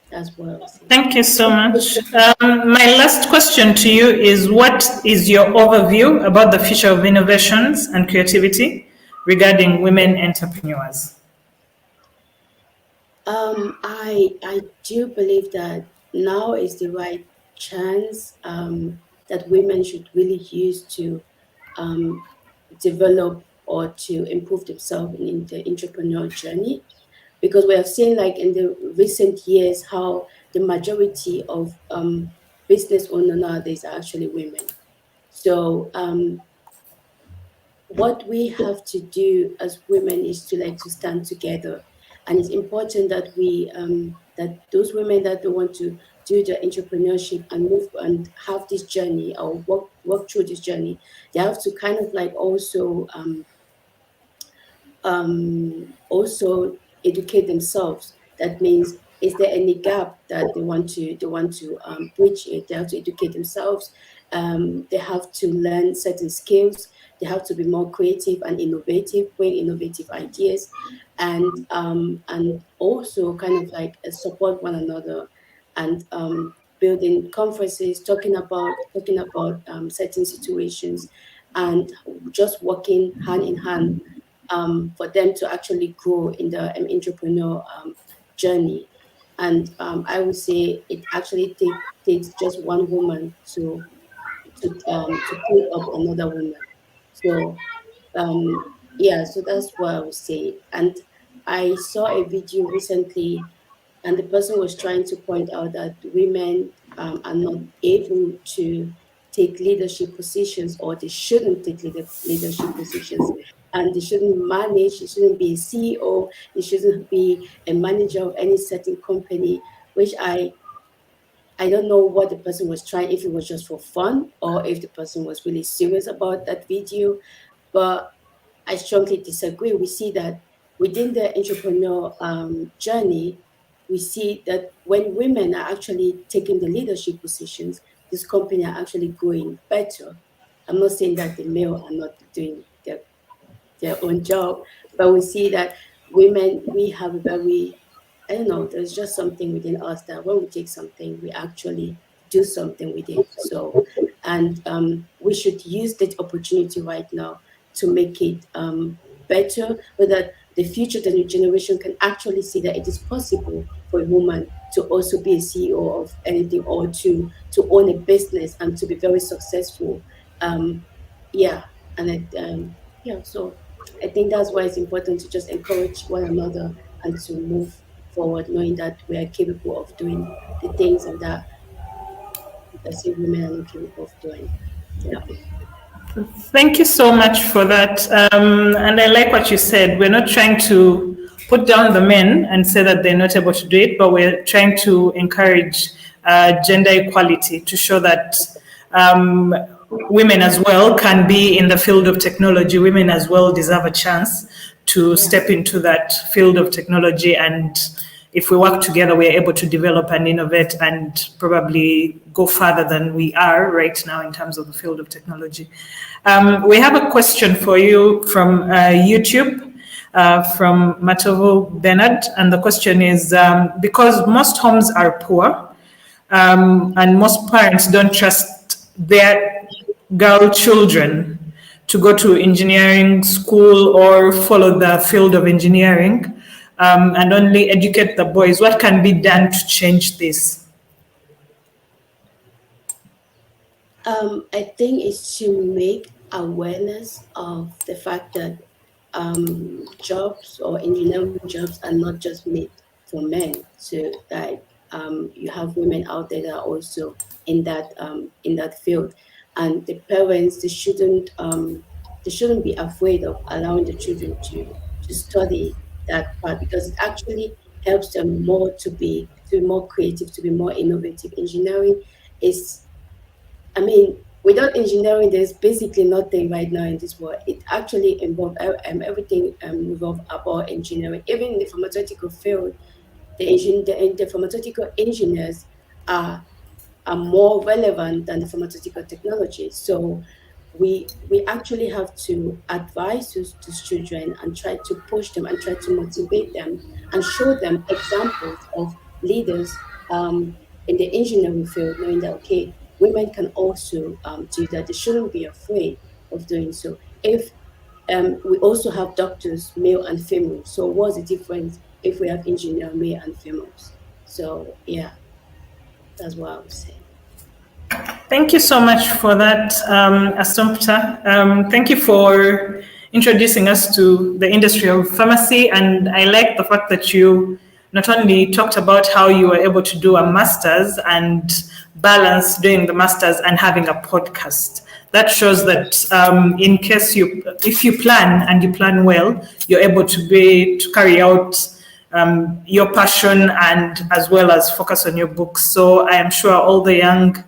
that's what I was saying. Thank you so much. My last question to you is, what is your overview about the future of innovations and creativity regarding women entrepreneurs? I do believe that now is the right chance that women should really use to um, develop or to improve themselves in the entrepreneurial journey, because we have seen like in the recent years how the majority of business owners nowadays are actually women. So what we have to do as women is to like to stand together, and it's important that we that those women that they want to do the entrepreneurship and move and have this journey or work through this journey, they have to kind of like also educate themselves. That means, is there any gap that they want to bridge it? They have to educate themselves. They have to learn certain skills. They have to be more creative and innovative, bring innovative ideas, and also kind of like support one another, and building conferences, talking about certain situations, and just working hand in hand for them to actually grow in the entrepreneur journey. And I would say it actually takes just one woman to pull up another woman. So yeah, so that's what I would say. And I saw a video recently, and the person was trying to point out that women are not able to take leadership positions, or they shouldn't take leadership positions, and they shouldn't manage, they shouldn't be a CEO, they shouldn't be a manager of any certain company, which I don't know what the person was trying, if it was just for fun or if the person was really serious about that video. But I strongly disagree. We see that within the entrepreneur journey, we see that when women are actually taking the leadership positions, this company are actually growing better. I'm not saying that the male are not doing their own job, but we see that women, we have a very, I don't know, there's just something within us that when we take something, we actually do something with it. So, and we should use that opportunity right now to make it better, so that the future, the new generation can actually see that it is possible for a woman to also be a CEO of anything, or to own a business and to be very successful. Yeah, and yeah, so I think that's why it's important to just encourage one another and to move forward, knowing that we are capable of doing the things and that I say women are not capable of doing. Yeah. Thank you so much for that. And I like what you said. We're not trying to put down the men and say that they're not able to do it, but we're trying to encourage gender equality to show that women as well can be in the field of technology. Women as well deserve a chance to step into that field of technology, and if we work together, we are able to develop and innovate and probably go further than we are right now in terms of the field of technology. We have a question for you from YouTube, from Matovo Bernard, and the question is, because most homes are poor, and most parents don't trust their girl children to go to engineering school or follow the field of engineering, and only educate the boys. What can be done to change this? I think it's to make awareness of the fact that jobs or engineering jobs are not just made for men. So like you have women out there that are also in that field, and the parents they shouldn't be afraid of allowing the children to study that part, because it actually helps them more to be more creative, to be more innovative. Engineering is, I mean, without engineering, there's basically nothing right now in this world. It actually involves everything revolve about engineering. Even in the pharmaceutical field, the pharmaceutical engineers are are more relevant than the pharmaceutical technology. So we actually have to advise those children and try to push them and try to motivate them and show them examples of leaders in the engineering field, knowing that okay, women can also do that. They shouldn't be afraid of doing so. If we also have doctors, male and female. So what's the difference if we have engineer, male and females? So yeah, that's what I would say. Thank you so much for that, Assumpta. Thank you for introducing us to the industry of pharmacy. And I like the fact that you not only talked about how you were able to do a master's and balance doing the master's and having a podcast. That shows that in case if you plan and you plan well, you're able to carry out your passion and as well as focus on your books. So I am sure all the young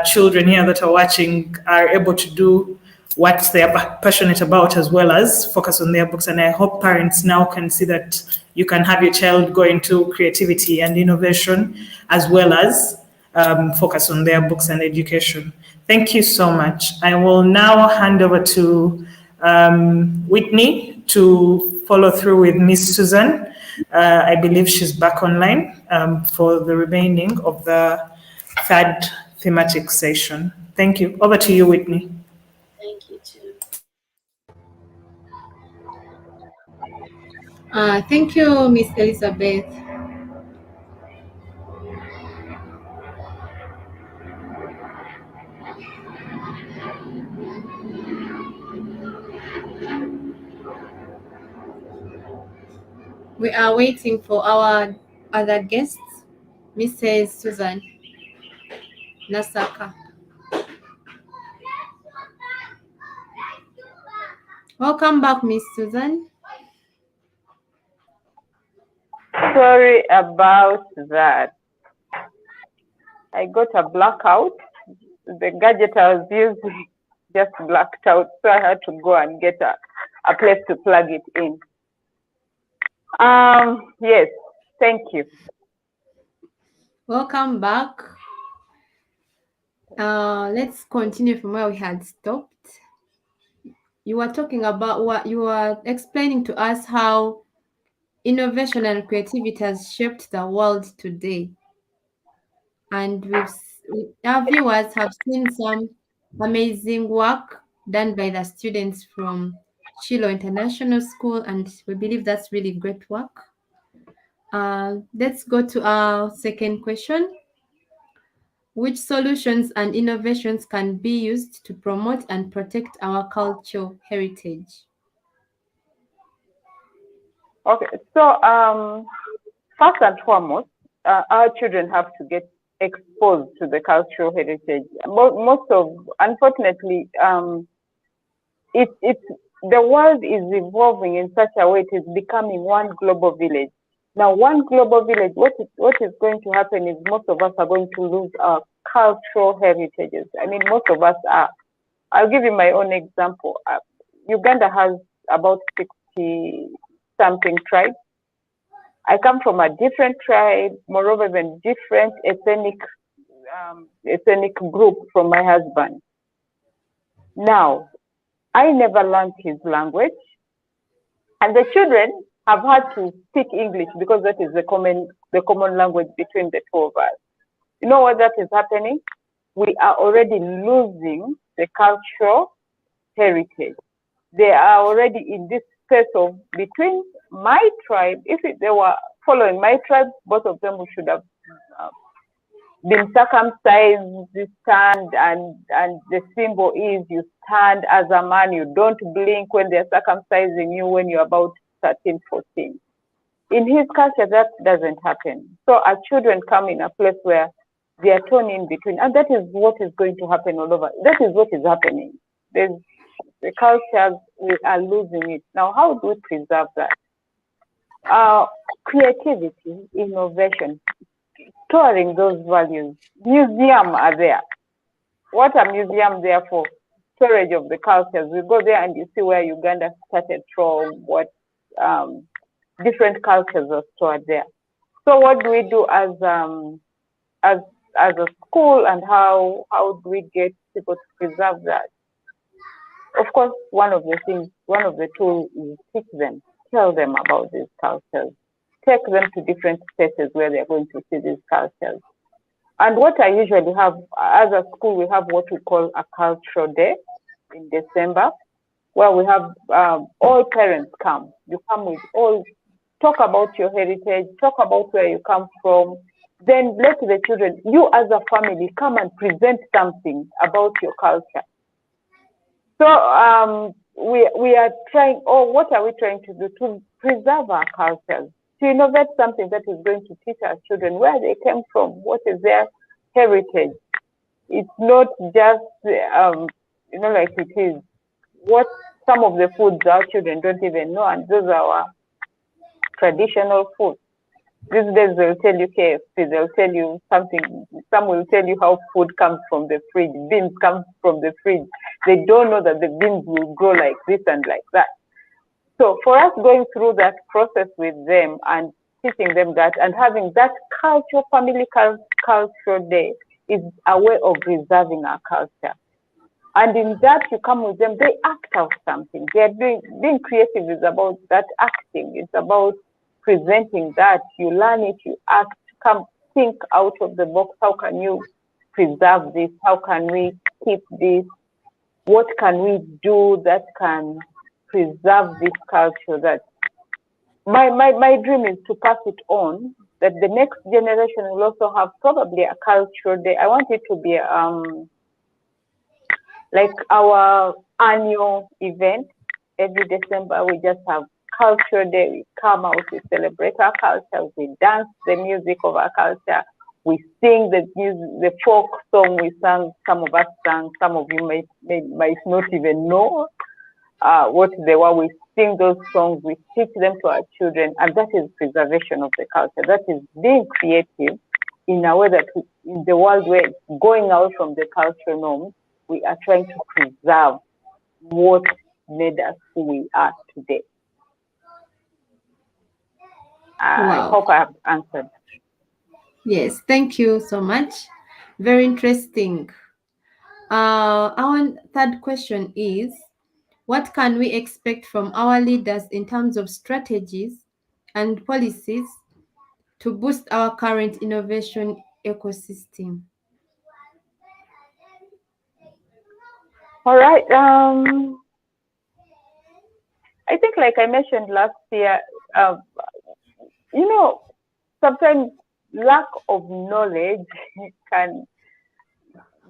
children here that are watching are able to do what they are passionate about as well as focus on their books. And I hope parents now can see that you can have your child go into creativity and innovation as well as focus on their books and education. Thank you so much. I will now hand over to Whitney to follow through with Miss Susan. I believe she's back online for the remaining of the third thematic session. Thank you. Over to you, Whitney. Thank you too. Thank you, Miss Elizabeth. We are waiting for our other guests, Mrs. Susan Nasaka. Welcome back, Miss Susan. Sorry about that. I got a blackout. The gadget I was using just blacked out, so I had to go and get a place to plug it in. Yes, thank you. Welcome back. Let's continue from where we had stopped. You were talking about what you were explaining to us how innovation and creativity has shaped the world today. And our viewers have seen some amazing work done by the students from Shiloh International School, and we believe that's really great work. Let's go to our second question. Which solutions and innovations can be used to promote and protect our cultural heritage? Okay, so first and foremost, our children have to get exposed to the cultural heritage. Unfortunately, the world is evolving in such a way it is becoming one global village. Now, one global village, what is going to happen is most of us are going to lose our cultural heritages. I mean, most of us are. I'll give you my own example. Uganda has about 60-something tribes. I come from a different tribe, moreover, even different ethnic group from my husband. Now, I never learned his language, and the children have had to speak English because that is the common language between the two of us. You know what that is happening? We are already losing the cultural heritage. They are already in this space of between my tribe. If they were following my tribe, both of them should have been circumcised, you stand, and the symbol is you stand as a man. You don't blink when they're circumcising you when you're about 13, 14. In his culture, that doesn't happen. So our children come in a place where they are torn in between, and that is what is going to happen all over. That is what is happening. There's the cultures, we are losing it. Now, how do we preserve that? Creativity, innovation, storing those values. Museum are there. What are museums there for? Storage of the cultures. We go there and you see where Uganda started from, what different cultures are stored there. So what do we do as a school, and how do we get people to preserve that? Of course, one of the tools is teach them, tell them about these cultures, take them to different places where they're going to see these cultures. And what I usually have as a school, we have what we call a cultural day in December, where we have all parents come. You come with all, talk about your heritage, talk about where you come from, then let the children, you as a family, come and present something about your culture. So we are trying, or what are we trying to do to preserve our cultures, to innovate something that is going to teach our children where they came from, what is their heritage. It's not just, like it is, what some of the foods our children don't even know, and those are our traditional foods. These days they'll tell you KFC, they'll tell you something, some will tell you how food comes from the fridge, beans come from the fridge. They don't know that the beans will grow like this and like that. So for us going through that process with them and teaching them that and having that family cultural day is a way of preserving our culture. And in that you come with them, they act out something. They're being creative is about that acting. It's about presenting that. You learn it, you act, come think out of the box. How can you preserve this? How can we keep this? What can we do that can preserve this culture? That my dream is to pass it on, that the next generation will also have probably a cultural day. I want it to be like our annual event. Every December we just have cultural day. We come out, we celebrate our culture, we dance the music of our culture, we sing the music, the folk song we sang. Some of us sang, some of you might not even know what they were. We sing those songs, we teach them to our children, and that is preservation of the culture. That is being creative in a way that in the world where it's going out from the cultural norms, we are trying to preserve what made us who we are today. I hope I have answered. Yes, thank you so much. Very interesting. Our third question is, what can we expect from our leaders in terms of strategies and policies to boost our current innovation ecosystem? All right. I think, like I mentioned last year, sometimes lack of knowledge can.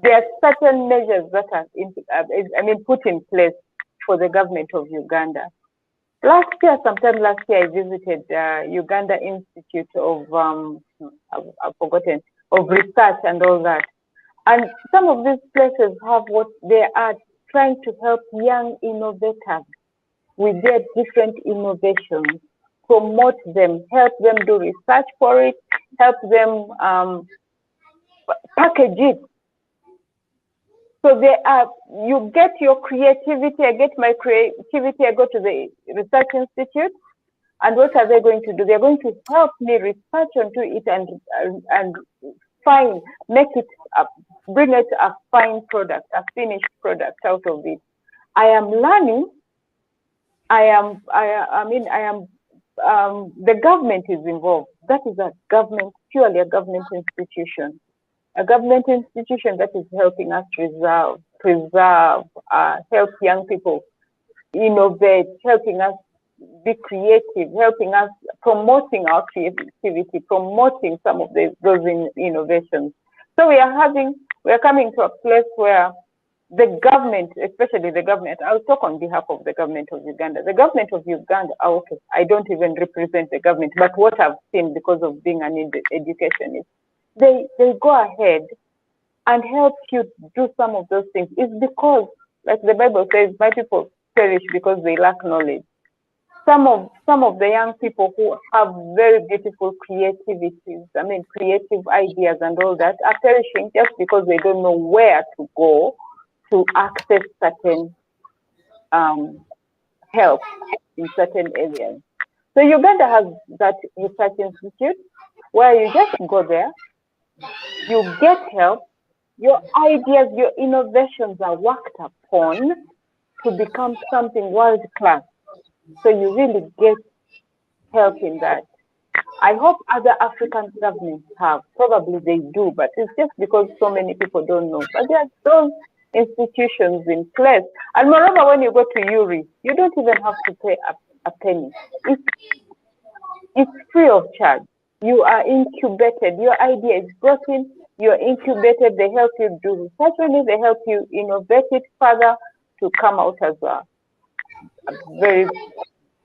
There are certain measures that are, put in place for the government of Uganda. Sometime last year, I visited Uganda Institute of I've forgotten, of research and all that. And some of these places have what they are trying to help young innovators with their different innovations, promote them, help them do research for it, help them package it. So you get your creativity, I get my creativity, I go to the research institute, and what are they going to do? They're going to help me research onto it and bring it a fine product, a finished product out of it. I am learning. The government is involved. That is purely a government institution. A government institution that is helping us preserve, help young people innovate, helping us be creative, helping us promoting our creativity, promoting some of those innovations. So we are coming to a place where the government, especially the government, I'll talk on behalf of the government of Uganda. The government of Uganda, okay, I don't even represent the government, but what I've seen because of being an educationist, they go ahead and help you do some of those things. It's because, like the Bible says, my people perish because they lack knowledge. Some of the young people who have very beautiful creativities, creative ideas and all that, are perishing just because they don't know where to go to access certain help in certain areas. So Uganda has that research institute where you just go there, you get help, your ideas, your innovations are worked upon to become something world class. So you really get help in that. I hope other African governments have. Probably they do, but it's just because so many people don't know. But there are those institutions in place. And moreover, when you go to URI, you don't even have to pay a penny. It's free of charge. You are incubated. Your idea is brought in. You're incubated. They help you do research on it. They help you innovate it further to come out as a very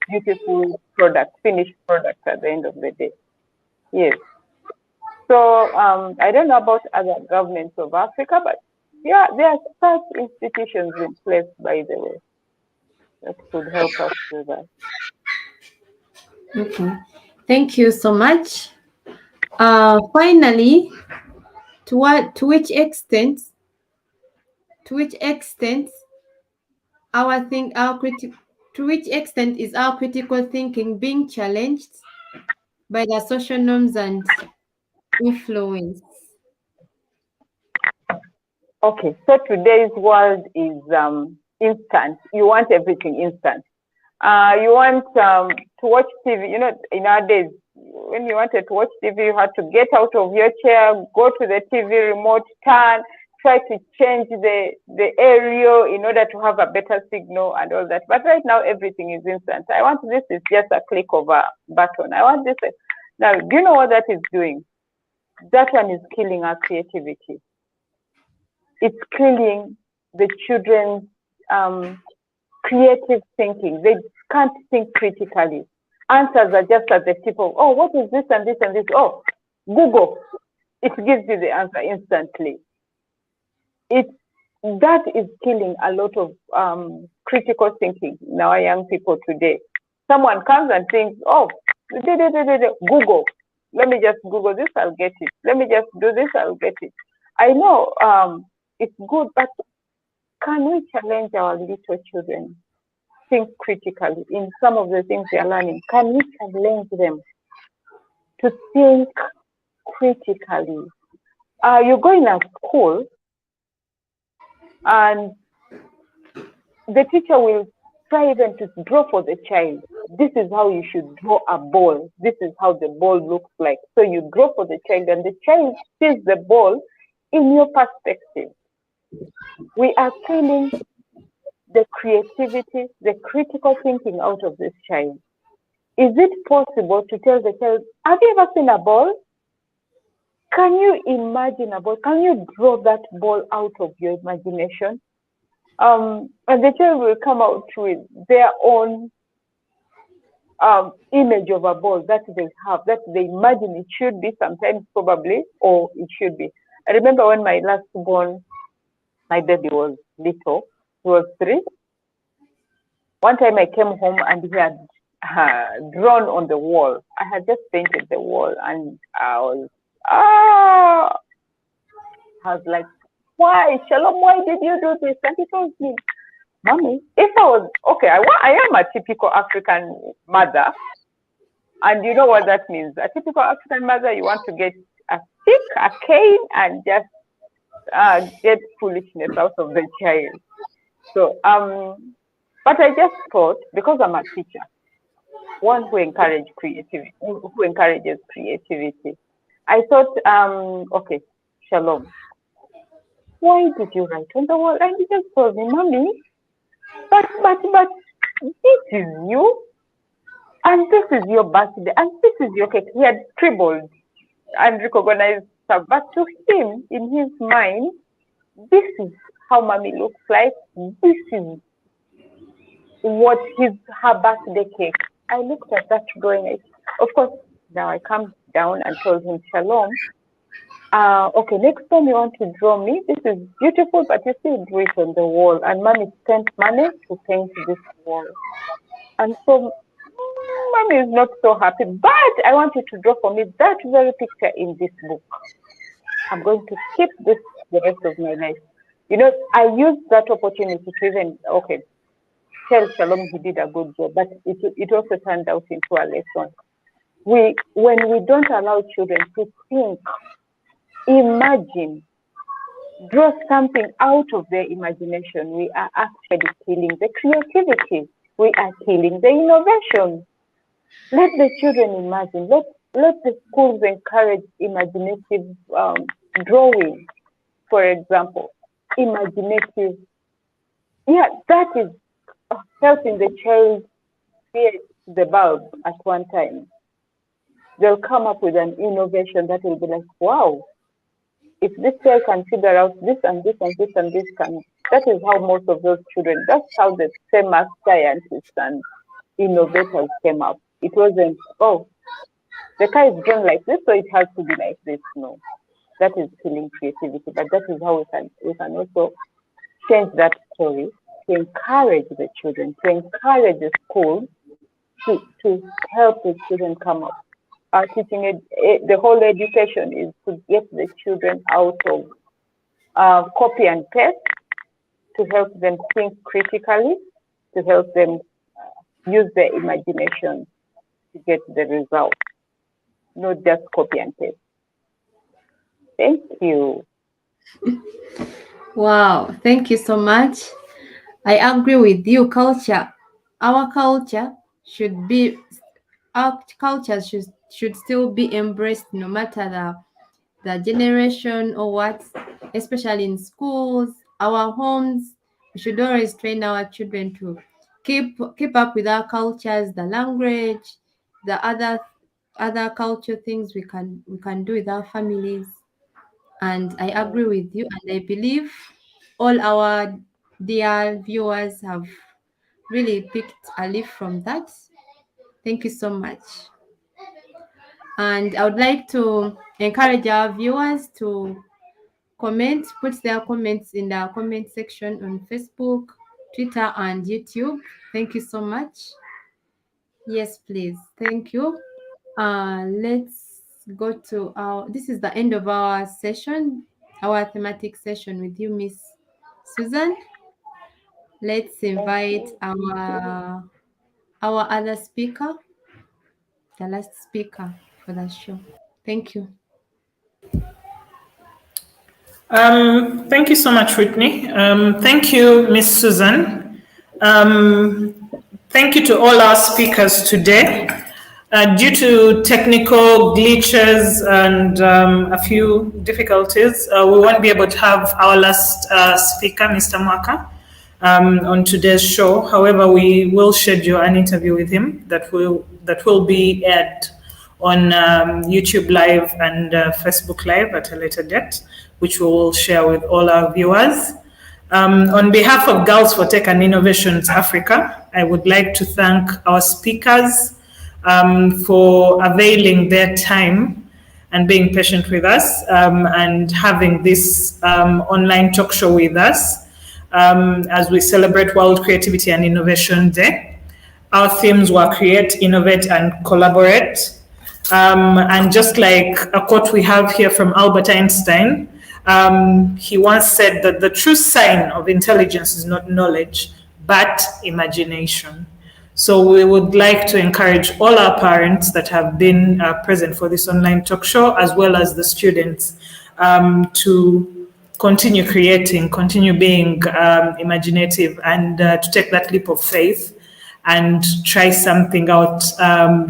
beautiful product, finished product at the end of the day. Yes. So I don't know about other governments of Africa, but yeah, there are such institutions in place, by the way, that could help us do that. Okay. Thank you so much. Finally, to which extent is our critical thinking being challenged by the social norms and influence? Okay, so today's world is instant. You want everything instant. You want to watch TV. You know, in our days, when you wanted to watch TV, you had to get out of your chair, go to the TV remote, turn, try to change the aerial in order to have a better signal and all that. But right now, everything is instant. I want this, is just a click of a button. I want this. Now, do you know what that is doing? That one is killing our creativity. It's killing the children's creative thinking. They can't think critically. Answers are just at the tip of, oh, what is this and this and this? Oh, Google. It gives you the answer instantly. That is killing a lot of critical thinking in our young people today. Someone comes and thinks, oh, Google. Let me just Google this, I'll get it. Let me just do this, I'll get it. I know it's good, but can we challenge our little children? Think critically in some of the things they are learning. Can we challenge them to think critically? You go in a school and the teacher will try even to draw for the child. This is how you should draw a ball. This is how the ball looks like. So you draw for the child and the child sees the ball in your perspective. We are killing the creativity, the critical thinking out of this child. Is it possible to tell the child, have you ever seen a ball? Can you imagine a ball? Can you draw that ball out of your imagination? And the child will come out with their own image of a ball that they have, that they imagine it should be, sometimes probably, or it should be. I remember when my last born, my baby was little, he was 3. One time I came home and he had drawn on the wall. I had just painted the wall and I was like, why, Shalom, why did you do this? And he told me, Mommy, if I was, okay, I am a typical African mother. And you know what that means. A typical African mother, you want to get a stick, a cane, and just get foolishness out of the child. So, but I just thought, because I'm a teacher, one who encourages creativity, I thought, okay, Shalom, why did you write on the wall? And he just told me, Mommy, but this is you, and this is your birthday, and this is your cake. He had scribbled and recognized stuff. But to him, in his mind, this is how mommy looks like. This is what her birthday cake. I looked at that drawing. Of course, now I calmed down and told him, Shalom. Okay, next time you want to draw me, this is beautiful, but you still do it on the wall. And mommy spent money to paint this wall. And so mommy is not so happy, but I want you to draw for me that very picture in this book. I'm going to keep this the rest of my life. You know, I used that opportunity to even, tell Shalom he did a good job, but it also turned out into a lesson. When we don't allow children to think, imagine, draw something out of their imagination, we are actually killing the creativity. We are killing the innovation. Let the children imagine. Let the schools encourage imaginative drawing, for example. Imaginative. Yeah, that is helping the child create the bulb at one time. They'll come up with an innovation that will be like, wow, if this child can figure out this and this and this and this that is how most of those children, that's how the famous scientists and innovators came up. It wasn't, the car is drawn like this, so it has to be like this. No, that is killing creativity. But that is how we can also change that story to encourage the children, to encourage the school to help the children come up. Teaching the whole education is to get the children out of copy and paste, to help them think critically, to help them use their imagination to get the result, not just copy and paste. Thank you. Wow, thank you so much. I agree with you. Our culture should be, our culture should still be embraced no matter the generation or what, especially in schools, our homes. We should always train our children to keep up with our cultures, the language, the other culture things we can do with our families. And I agree with you, and I believe all our dear viewers have really picked a leaf from that. Thank you so much. And I would like to encourage our viewers to put their comments in the comment section on Facebook, Twitter, and YouTube. Thank you so much. Yes, please. Thank you. Let's go to this is the end of our session, our thematic session with you, Miss Susan. Let's invite our other speaker, the last speaker for the show. Thank you. Thank you so much, Whitney. Thank you, Miss Susan. Thank you to all our speakers today. Due to technical glitches and a few difficulties, we won't be able to have our last speaker, Mr. Mwaka, on today's show. However, we will schedule an interview with him that will be aired on YouTube Live and Facebook Live at a later date, which we will share with all our viewers. On behalf of Girls for Tech and Innovations Africa, I would like to thank our speakers for availing their time and being patient with us and having this online talk show with us as we celebrate World Creativity and Innovation Day. Our themes were create, innovate, and collaborate. And just like a quote we have here from Albert Einstein, he once said that the true sign of intelligence is not knowledge, but imagination. So we would like to encourage all our parents that have been present for this online talk show, as well as the students, to continue creating, continue being imaginative, and to take that leap of faith and try something out.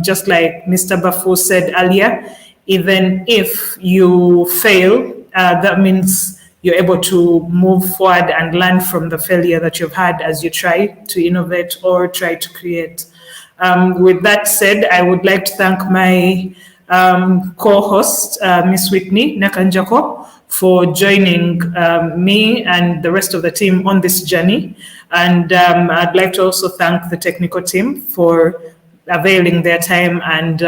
Just like Mr. Bafu said earlier, even if you fail, that means you're able to move forward and learn from the failure that you've had as you try to innovate or try to create. With that said, I would like to thank my co-host, Miss Whitney Nakanjako, for joining me and the rest of the team on this journey. And I'd like to also thank the technical team for availing their time and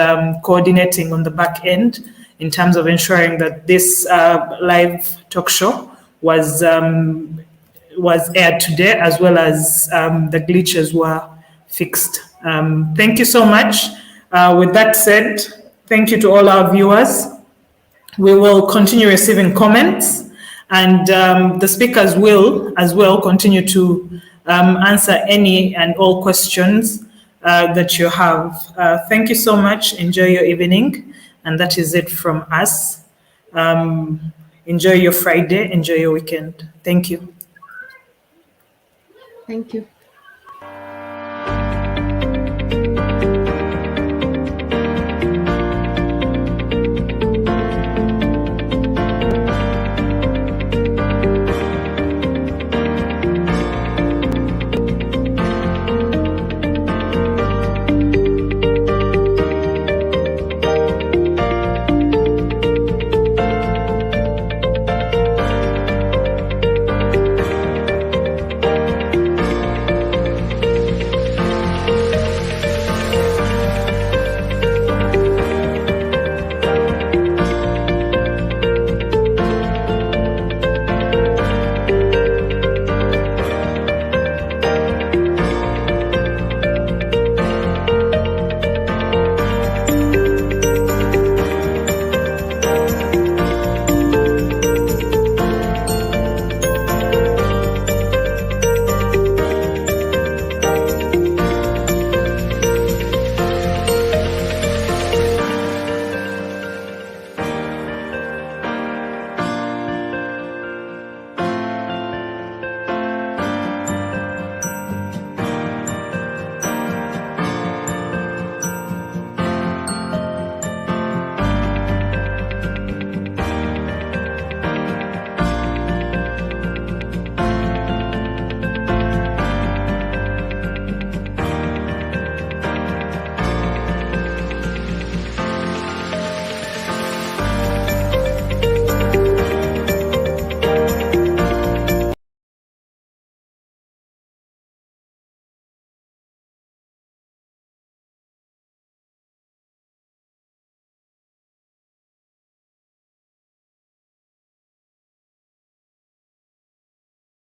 coordinating on the back end in terms of ensuring that this live talk show was aired today, as well as the glitches were fixed. Thank you so much. With that said, thank you to all our viewers. We will continue receiving comments, and the speakers will as well continue to answer any and all questions that you have. Thank you so much. Enjoy your evening. And that is it from us. Enjoy your Friday. Enjoy your weekend. Thank you. Thank you.